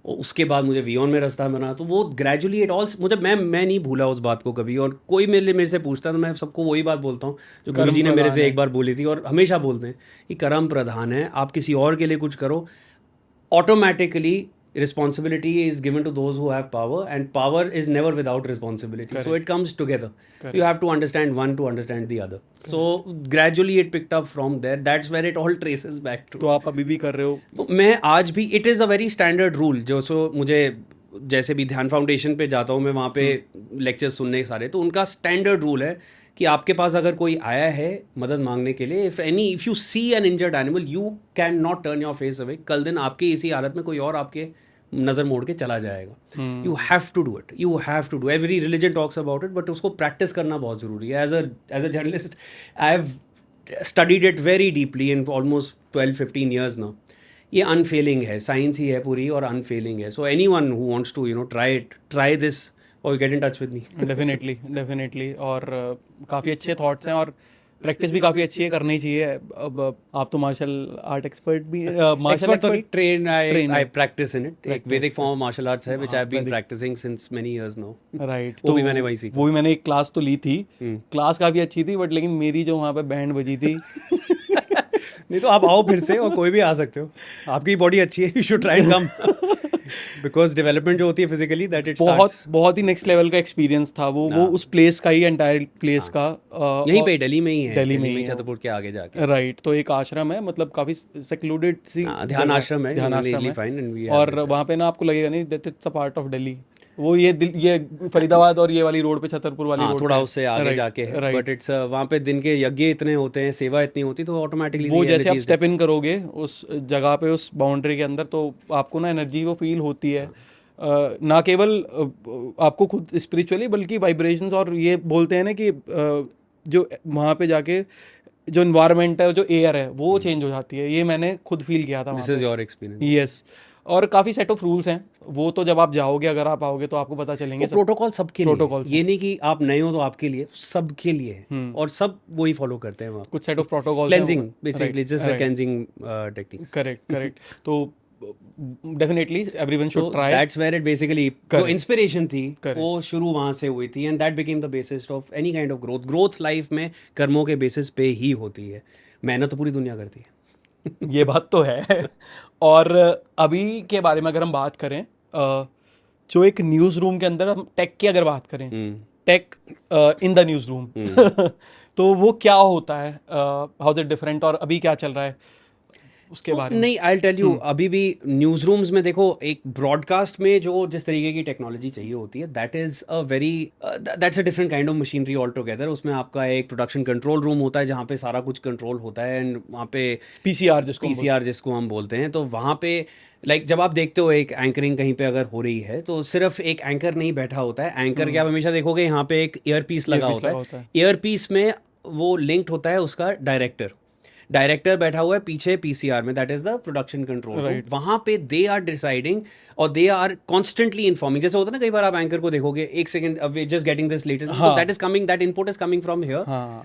और उसके बाद मुझे वियोन में रास्ता बना। तो वो ग्रेजुअली इट ऑल मुझे मैं नहीं भूला उस बात को कभी। और कोई मेरे से पूछता है तो मैं सबको वही बात बोलता हूँ जो गुरुजी ने मेरे से एक बार बोली थी और हमेशा बोलते हैं कि कर्म प्रधान है। आप किसी और के लिए कुछ करो, automatically responsibility is given to those who have power, and power is never without responsibility. Correct. So it comes together. Correct. You have to understand one to understand the other. Correct. So gradually it picked up from there. That's where it all traces back to. तो आप अभी भी कर रहे हो? तो मैं आज भी, it is a very standard rule जो मुझे जैसे भी ध्यान फाउंडेशन पे जाता हूँ मैं, वहाँ पे लेक्चर्स सुनने सारे, तो उनका स्टैंडर्ड रूल है कि आपके पास अगर कोई आया है मदद मांगने के लिए, if you see an injured animal, you can not turn your face away. कल दिन आपके इसी हालत में कोई और आपके नज़र मोड़ के चला जाएगा। You have to do it, you have to do. Every religion talks about it, but उसको प्रैक्टिस करना बहुत ज़रूरी है। As a journalist I have studied it very deeply in almost 12-15 years now. ये अनफेलिंग है, साइंस ही है पूरी और अनफेलिंग है। So any one who wants to try this और get in touch with me. Definitely और काफ़ी अच्छे थॉट्स हैं और प्रैक्टिस भी काफ़ी अच्छी है, करनी चाहिए। अब आप तो मार्शल आर्ट एक्सपर्ट भी, martial art train I practise in it. एक Vedic form of martial arts है which I have been practising since many years now. Right, तो भी मैंने वही सीखा। वो भी मैंने एक क्लास तो ली थी, क्लास काफ़ी अच्छी थी, बट लेकिन मेरी जो वहाँ पे बैंड बजी थी नहीं तो आप आओ फिर से, और कोई भी आ सकते हो, आपकी बॉडी अच्छी है, you should try and come. Because development जो होती है फिजिकली, दैट इट बहुत ही नेक्स्ट लेवल का एक्सपीरियंस था वो उस प्लेस का ही, एंटायर प्लेस का। यहीं पे दिल्ली में ही है, दिल्ली में ही छतरपुर के आगे जाके। राइट, तो एक आश्रम है, मतलब काफी सेक्लूडेड सी ध्यान आश्रम है, और वहाँ पे ना आपको लगेगा नहीं that it's a part of Delhi. वो ये फरीदाबाद और ये वाली रोड पे, छतरपुर वाली रोड, थोड़ा उससे आगे जाके है, बट इट्स वहाँ पे दिन के यज्ञ इतने होते हैं, सेवा इतनी होती, तो ऑटोमेटिकली वो जैसे आप स्टेप इन करोगे उस जगह पे, उस बाउंड्री के अंदर, तो आपको ना एनर्जी वो फील होती है। ना केवल आपको खुद स्पिरिचुअली, बल्कि वाइब्रेशंस, और ये बोलते हैं ना कि जो वहाँ पे जाके जो इन्वायरमेंट है, जो एयर है, वो चेंज हो जाती है। ये मैंने खुद फील किया था। This is your experience? Yes, और काफ़ी सेट ऑफ रूल्स हैं, वो तो जब आप जाओगे, अगर आप आओगे तो आपको पता चलेंगे। प्रोटोकॉल सबके लिए, प्रोटोकॉल ये नहीं कि आप नए हो तो आपके लिए, सबके लिए, और सब वही फॉलो करते हैं वहाँ। कुछ set of protocol, cleansing basically, just cleansing techniques. Correct. तो definitely everyone should try. That's where it basically, जो इंस्पिरेशन थी वो शुरू वहाँ से हुई थी, and that became the basis of any kind of growth life में कर्मों के बेसिस पे ही होती है। मेहनत तो पूरी दुनिया करती है। ये बात तो है। और अभी के बारे में अगर हम बात करें, जो एक न्यूज़ रूम के अंदर, हम टेक की अगर बात करें, tech in the newsroom, तो वो क्या होता है, हाउ इज इट डिफरेंट, और अभी क्या चल रहा है उसके बारे में? नहीं, आई टेल यू, अभी भी न्यूज़ रूम्स में देखो, एक ब्रॉडकास्ट में जो जिस तरीके की टेक्नोलॉजी चाहिए होती है, that's a different kind of machinery all together. उसमें आपका एक प्रोडक्शन कंट्रोल रूम होता है जहाँ पे सारा कुछ कंट्रोल होता है, एंड वहाँ पे पीसीआर जिसको हम बोलते हैं, तो वहाँ पे जब आप देखते हो एक एंकरिंग कहीं पे अगर हो रही है, तो सिर्फ एक एंकर नहीं बैठा होता है। एंकर के आप हमेशा देखोगे यहाँ पे एक ईयरपीस लगा होता है। ईयरपीस में वो लिंक्ड होता है उसका डायरेक्टर बैठा हुआ है पीछे पीसीआर में, that is the production control. वहां पे दे आर डिसाइडिंग और दे आर कॉन्स्टेंटली इन्फॉर्मिंग। जैसे होता है ना, कई बार आप एंकर को देखोगे, एक second just getting this latest, that is coming, that input is coming from here,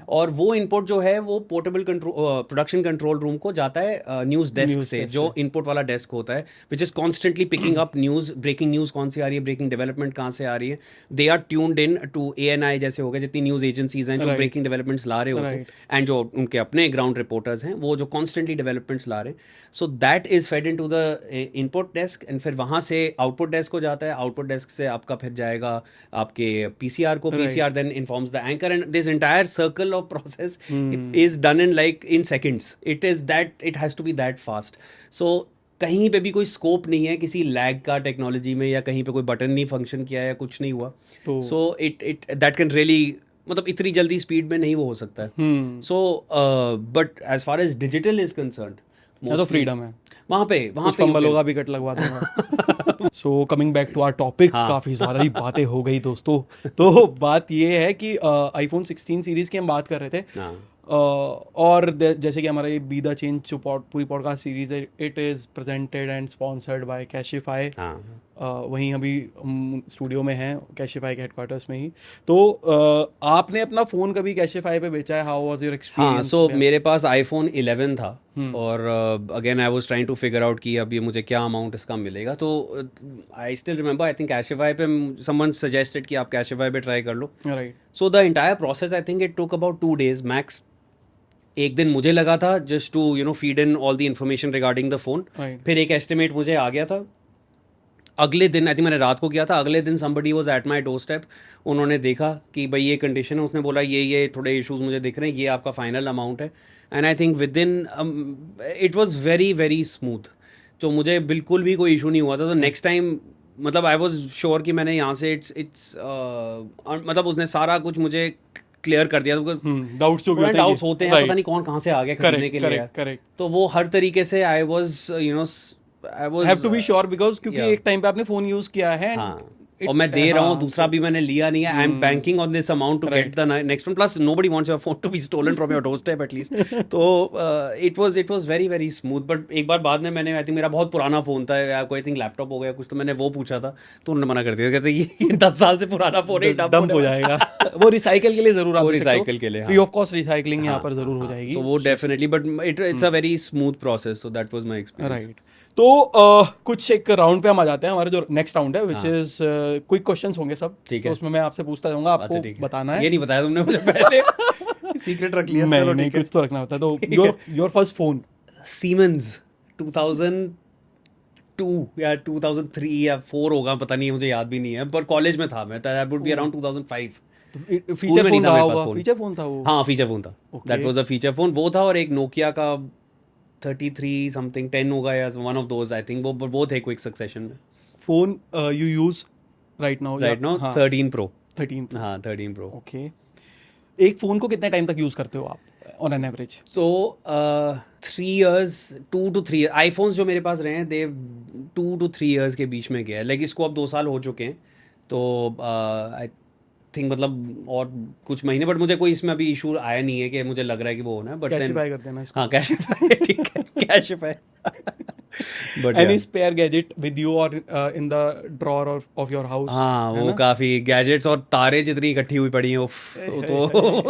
और वो इनपुट जो है वो पोर्टेबल प्रोडक्शन कंट्रोल रूम को जाता है न्यूज डेस्क से, जो इनपुट वाला डेस्क होता है, which is constantly picking up news, breaking news कौन सी आ रही है, ब्रेकिंग डेवलपमेंट कहाँ से आ रही है। They are tuned in to ANI जैसे हो गए, जितनी न्यूज एजेंसीज हैं जो ब्रेकिंग डेवलपमेंट्स ला रहे होते हैं, एंड जो उनके अपने ग्राउंड रिपोर्टर्स हैं वो जो कॉन्स्टेंटली डेवलपमेंट्स ला रहे हैं। So that is fed into the input desk, and फिर वहां से आउटपुट डेस्क को जाता है। आउटपुट डेस्क से आपका फिर जाएगा आपके पीसीआर को, PCR then informs the anchor, and this entire circle of process is done in seconds. It has to be that fast. So कहीं पे भी कोई स्कोप नहीं है किसी लैग का टेक्नोलॉजी में, या कहीं पे कोई बटन नहीं फंक्शन किया या कुछ नहीं हुआ। So it that can really, मतलब इतनी जल्दी स्पीड में नहीं वो हो सकता है। So but as far as digital is concerned, तो फ्रीडम है वहाँ पे फंबल का भी कट लगवा दूंगा। So coming back to our topic, काफ़ी सारी बातें हो गई दोस्तों। तो बात ये है कि iPhone 16 सीरीज़ की हम बात कर रहे थे, और जैसे कि हमारा ये बी द चेंज जो पूरी पॉडकास्ट सीरीज है, it is presented and sponsored by Cashify. वहीं अभी हम स्टूडियो में हैं कैशिफाई के हेडक्वार्टर्स में ही। तो आपने अपना फ़ोन कभी कैशिफाई पे बेचा है? हाउ वाज योर हाँ, एक्सपीरियंस? सो मेरे पास आईफोन 11 था और again I was trying to figure out कि अब ये मुझे क्या अमाउंट इसका मिलेगा। तो I still remember, I think Cashify पे समवन सजेस्टेड कि आप कैशिफाई पे ट्राई कर लो। Right. So the entire process I think it took about 2 days max. एक दिन मुझे लगा था just to feed in all the information regarding the phone. Right. फिर एक एस्टिमेट मुझे आ गया था। अगले दिन आई थिंक मैंने रात को किया था, अगले दिन somebody was at my doorstep। उन्होंने देखा कि भाई ये कंडीशन है, उसने बोला ये थोड़े इश्यूज मुझे दिख रहे हैं, ये आपका फाइनल अमाउंट है। And I think with in it was very very smooth. तो मुझे बिल्कुल भी कोई इशू नहीं हुआ था। तो नेक्स्ट टाइम मतलब आई वाज श्योर कि मैंने यहाँ से इट्स मतलब उसने सारा कुछ मुझे क्लियर कर दिया। डाउट्स जो भी होते हैं डाउट्स होते हैं, पता नहीं कौन कहाँ से आ गया खरीदने के लिए। करेक्ट। तो वो हर तरीके से I was have to be sure because क्योंकि yeah. एक टाइम पे आपने फोन यूज किया है। हाँ, और मैं दे रहा हूँ, दूसरा भी मैंने लिया नहीं है। I am banking on this amount to get the next one, plus nobody wants your phone to be stolen from your doorstep at least. तो it was very very smooth. But एक बार बाद में मैंने, आई थिंक मेरा बहुत पुराना phone था या कोई, आई थिंक लैपटॉप हो गया कुछ, तो मैंने वो पूछा था तो उन्होंने मना कर दिया, कहते ये 10 साल से पुराना फोन है, डंप हो जाएगा। वो रिसाइकल के लिए जरूर आप रिसाइकल के लिए फ्री ऑफ कॉस्ट रिसाइकलिंग यहाँ पर जरूर हो जाएगी। तो वो definitely, but it's a very smooth process. So that was my experience. Right. तो कुछ एक राउंड पे हम आ जाते हैं, हमारे जो नेक्स्ट राउंड है विच इज क्विक क्वेश्चंस होंगे सब। ठीक तो है। उसमें मैं आपसे पूछता जाऊंगा, आपको बताना है। ये नहीं बताया तुमने मुझे पहले। सीक्रेट रख लिया। चलो नहीं, कुछ तो रखना होता है। तो योर फर्स्ट फोन? Siemens 2002 या 2003 या 4 होगा, पता नहीं, मुझे याद भी नहीं है, पर कॉलेज में था मैं। That would be around 2005। Feature phone रहा होगा? फीचर फोन था वो? हाँ, फीचर फोन था। That was a feature phone. वो था, और एक नोकिया का 33 समथिंग 10 होगा या one of those, I think वो थे क्विक सक्सेशन में। Phone you use right now? 13 Pro। 13 हाँ, 13 Pro। ओके। एक फोन को कितने टाइम तक यूज करते हो आप on an average? So 3 years, 2 to 3 years। IPhones जो मेरे पास रहे हैं, दे 2 to 3 years के बीच में गया है। लाइक इसको अब 2 साल हो चुके हैं, तो आई थिंक मतलब और कुछ महीने, बट मुझे कोई इसमें अभी इशू आया नहीं है कि मुझे लग रहा है कि वो होना है। बट कैशिफाई कर देना इसको। हाँ, कैशिफाई ठीक है, Cashify. But any spare gadget with you और in the drawer of your house? हाँ, वो काफ़ी गैजेट्स और तारे जितनी इकट्ठी हुई पड़ी हैं, उफ,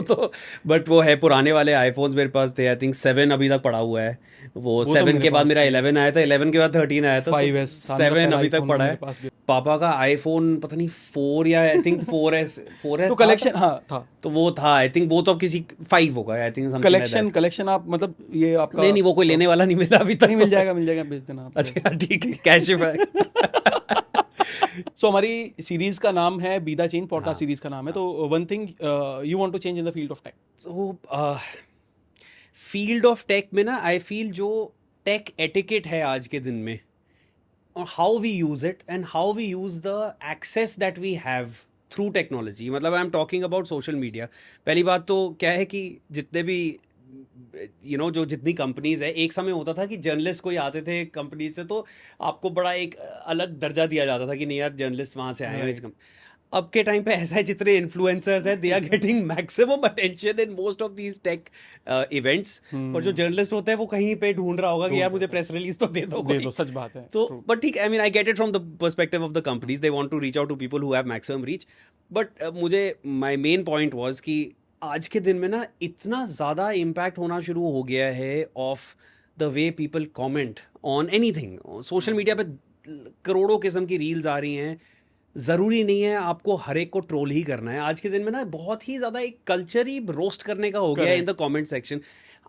तो बट वो है, पुराने वाले आईफोन्स मेरे पास थे। आई थिंक 7 अभी तक पड़ा हुआ है। वो 7 के बाद मेरा 11 आया था, 11 के बाद 13 आया था, 5S 7 अभी तक पड़ा है। पापा का आईफोन पता नहीं 4 या आई थिंक 4S तो कलेक्शन हाँ था, तो वो था। आई थिंक वो तो अब किसी 5 होगा आई थिंक। कलेक्शन आप मतलब ये आपका? नहीं, वो कोई लेने वाला नहीं मिला अभी तक। नहीं, मिल जाएगा भेज देना आप। अच्छा ठीक है, कैशिफाई। सो हमारी सीरीज का नाम है be the change, podcast series का नाम है। तो one thing you want to change in the field of tech? So field of tech में ना, आई फील जो टेक एटिकेट है आज के दिन में, और how we use it and how we use the access that we have through technology. मतलब I am talking about social media. पहली बात तो क्या है कि जितने भी जो जितनी कंपनीज है, एक समय होता था कि जर्नलिस्ट कोई आते थे कंपनी से, तो आपको बड़ा एक अलग दर्जा दिया जाता था कि नहीं यार, जर्नलिस्ट वहाँ से आए हैं इस कंपनी। अब के टाइम पे ऐसा है, जितने इन्फ्लुएंसर्स हैं, they are getting maximum attention in most of these tech events. और जो जर्नलिस्ट होता है वो कहीं पे ढूंढ रहा होगा कि यार मुझे प्रेस रिलीज तो दे दो। सच बात है। तो बट ठीक, I mean I get it from the perspective of the companies, they want to reach out to people who have maximum reach. But मुझे माय मेन पॉइंट वाज कि आज के दिन में ना इतना ज़्यादा इम्पैक्ट होना शुरू हो गया है of the way people comment on anything. Social media पे करोड़ों किस्म की रील्स आ रही हैं। ज़रूरी नहीं है आपको हर एक को ट्रोल ही करना है। आज के दिन में ना बहुत ही ज़्यादा एक कल्चर ही रोस्ट करने का हो गया है in the comment section.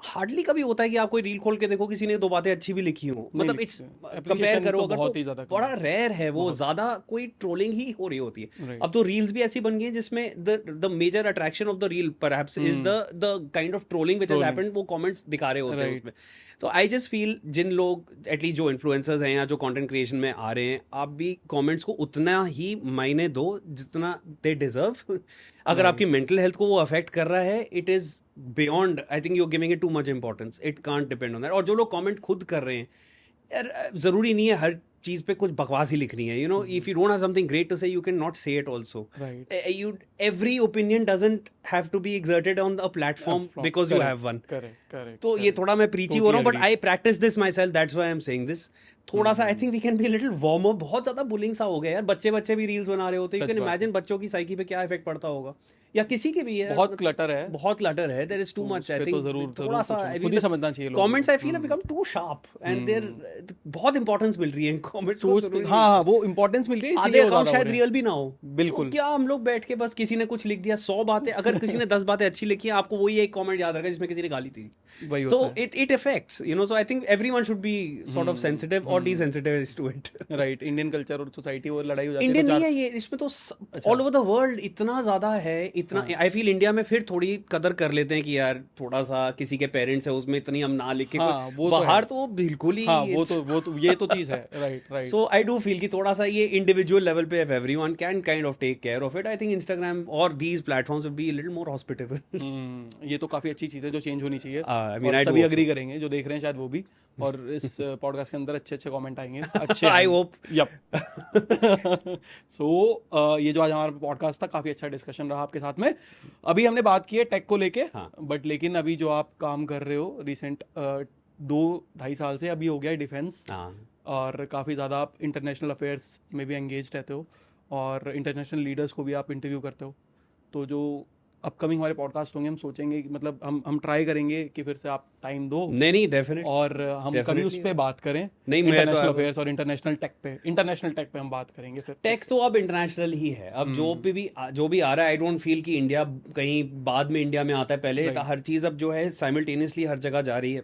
Hardly कभी होता है कि आप कोई रील खोल के देखो किसी ने 2 बातें अच्छी भी लिखी हो। मतलब इट्स कंपेयर करो अगर, तो बड़ा रेयर है वो, ज़्यादा कोई ट्रोलिंग ही हो रही होती है। अब तो रील्स भी ऐसी बन गई है जिसमें the major attraction of the reel perhaps is the kind of trolling which has happened. वो कमेंट्स दिखा रहे होते हैं उसमें। तो आई जस्ट फील जिन लोग एटलीस्ट जो इन्फ्लुएंसर्स हैं या जो कंटेंट क्रिएशन में आ रहे हैं, आप भी कमेंट्स को उतना ही मायने दो जितना दे डिजर्व। अगर आपकी मेंटल हेल्थ को वो अफेक्ट कर रहा है, it is beyond, I think you are giving it too much importance. It can't depend on that. और जो लोग कमेंट खुद कर रहे हैं, यार ज़रूरी नहीं है हर चीज़ पे कुछ बकवास ही लिखनी है। If you don't have something great to say, you can not say it also. Every opinion doesn't have to be exerted on a platform because you have one. तो ये थोड़ा मैं प्रीची हो रहा हूँ, but I practise this myself, that's why I am saying this. थोड़ा सा I think we can be little warmer. बहुत ज्यादा बुलिंग सा हो गया यार. बच्चे भी रील्स बना रहे होते हैं. यू सच कैन बात इमेजिन बच्चों की साइकी पे क्या इफेक्ट पड़ता होगा, या किसी के भी है. बहुत क्लटर है. बहुत क्लटर है. There is too much. I तो थिंक जरूर थोड़ा सा खुद ही समझना चाहिए लोगों comments I feel have become too sharp and there बहुत इंपॉर्टेंस मिल रही है कमेंट्स को. हाँ, वो इंपॉर्टेंस मिल रही है, आधे इसीलिए वो अकाउंट ज्यादा हो शायद रहे हैं. रियल भी ना हो. बिल्कुल. तो क्या हम लोग बैठ के बस किसी ने कुछ लिख दिया 100 बातें, अगर किसी ने 10 बातें अच्छी लिखी हैं, आपको वही एक कमेंट याद रहेगा जिसमें किसी ने गाली थी. वही तो होता है. It affects, you know. So I think everyone should be sort of sensitive और desensitive to it. Right. Indian culture और सोसाइटी, वो लड़ाई हो जाती है. इंडियन तो नहीं है ये, इसमें तो ऑल ओवर द वर्ल्ड इतना ज्यादा है. इतना आई फील इंडिया में फिर थोड़ी कदर कर लेते हैं कि यार थोड़ा सा किसी के पेरेंट्स है उसमें इतनी हम ना लिखे. वो बाहर तो बिल्कुल ही. हाँ, वो तो ये तो चीज है. Right right. So I do feel कि थोड़ा सा ये इंडिविजुअल लेवल पे if everyone can kind of take care of it, I think Instagram और these platforms will be a little more hospitable. ये तो काफी अच्छी चीज है जो चेंज होनी चाहिए. I mean, और I do सभी hope अग्री करेंगे जो देख रहे हैं शायद वो भी. और इस पॉडकास्ट के अंदर अच्छे अच्छे कमेंट आएंगे. अच्छे आई होप. यप. सो ये जो आज हमारा पॉडकास्ट था, काफी अच्छा डिस्कशन रहा आपके साथ में. अभी हमने बात की है टेक को लेके. हाँ. बट लेकिन अभी जो आप काम कर रहे हो रिसेंट 2-2.5 साल से, अभी हो गया है डिफेंस. और काफ़ी ज़्यादा आप इंटरनेशनल अफेयर्स में भी एंगेज रहते हो और इंटरनेशनल लीडर्स को भी आप इंटरव्यू करते हो. तो जो अपकमिंग हमारे पॉडकास्ट होंगे, हम सोचेंगे कि मतलब हम ट्राई करेंगे कि फिर से आप टाइम दो. नहीं डेफिनेट. और हम कभी उस पे बात करें. नहीं, इंटरनेशनल अफेयर्स और इंटरनेशनल टेक पे हम बात करेंगे फिर. टेक तो अब इंटरनेशनल ही है. अब जो भी आ रहा है, आई डोंट फील कि इंडिया कहीं बाद में इंडिया में आता है. पहले हर चीज़ अब जो है साइमल्टेनियसली हर जगह जा रही है.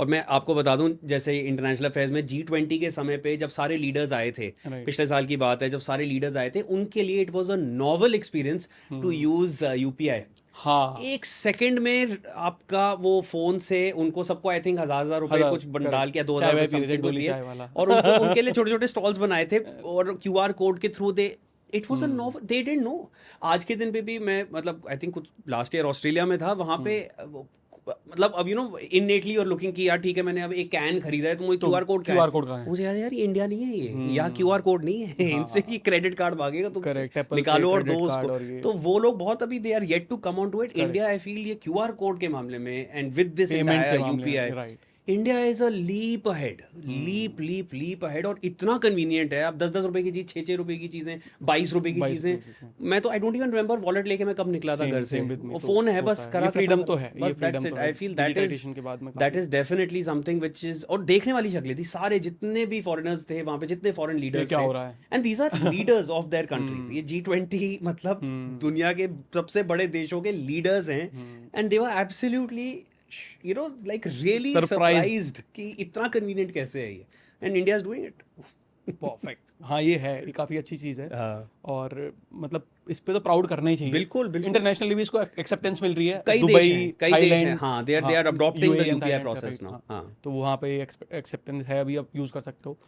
और मैं आपको बता दूं, जैसे इंटरनेशनल अफेयर्स में G20 के समय पे जब सारे लीडर्स आए थे, पिछले साल की बात है, जब सारे लीडर्स आए थे, उनके लिए it was a novel experience to use UPI. हाँ. 1 सेकंड में आपका वो फोन से उनको सबको आई थिंक 1,000 रुपए कुछ डाल के 2,000 और उनके लिए छोटे छोटे स्टॉल्स बनाए थे और QR कोड के through it was a novel. They didn't know. आज के दिन पे भी मैं मतलब आई थिंक कुछ लास्ट ईयर ऑस्ट्रेलिया में था, वहां पे मतलब अब यू नो इननेटली और लुकिंग कि यार ठीक है मैंने अब एक कैन खरीदा है तो मुझे QR कोड कहाँ है. मुझे यार ये इंडिया नहीं है, ये यहाँ QR कोड नहीं है. इनसे कि क्रेडिट कार्ड मांगेगा तो निकालो और दो उसको. तो वो लोग बहुत अभी they are yet to come on to it. India I feel ये QR कोड के मामले में and with this entire UPI, India is a leap ahead. Leap ahead. और इतना कन्वीनियंट है. अब 10-10 रुपए की चीज, 6-6 रुपए की चीजें, 22 रुपए की चीजें. मैं तो I don't even remember wallet लेके मैं कब निकला था घर से. वो फोन है बस, करा फ्रीडम तो है. बस that's it. I feel that is definitely something which is. और देखने वाली शक्लें थी. सारे जितने भी फॉरेनर्स थे वहां पे, जितने फॉरेन लीडर्स क्या हो रहा है, and these are leaders of their countries. ये G20 मतलब दुनिया के सबसे बड़े देशों के लीडर्स हैं and they were absolutely you know like really surprised कि इतना convenient कैसे है ये, and India is doing it. Perfect. हाँ, ये है, ये काफी अच्छी चीज है. और मतलब इस पे तो प्राउड करना ही चाहिए. बिल्कुल. इंटरनेशनली भी इसको एक्सेप्टेंस मिल रही है. कई देश हैं. हाँ, they are adopting the UPI process now. तो वहाँ पे एक्सेप्टेंस है, अभी आप यूज कर सकते हो.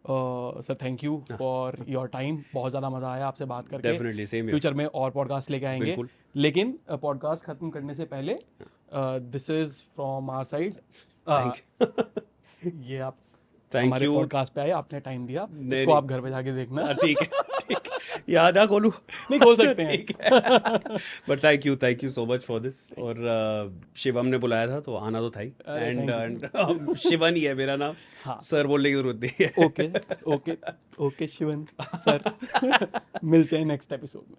Sir thank you for your time. बहुत ज़्यादा मज़ा आया आपसे बात करके. Definitely same. फ्यूचर में और पॉडकास्ट लेके आएंगे. लेकिन पॉडकास्ट खत्म करने से पहले this is from our side. ये आप हमारे पॉडकास्ट पे आए, आपने टाइम दिया. इसको आप घर पे जाके देखना. ठीक है. याद आ खोलू नहीं खोल सकते हैं. But thank you so much for this. और शिवम ने बुलाया था तो आना तो था ही. एंड शिवन ही है मेरा नाम. हाँ. सर बोलने की जरूरत नहीं है. Okay Shivan sir. मिलते हैं नेक्स्ट एपिसोड में.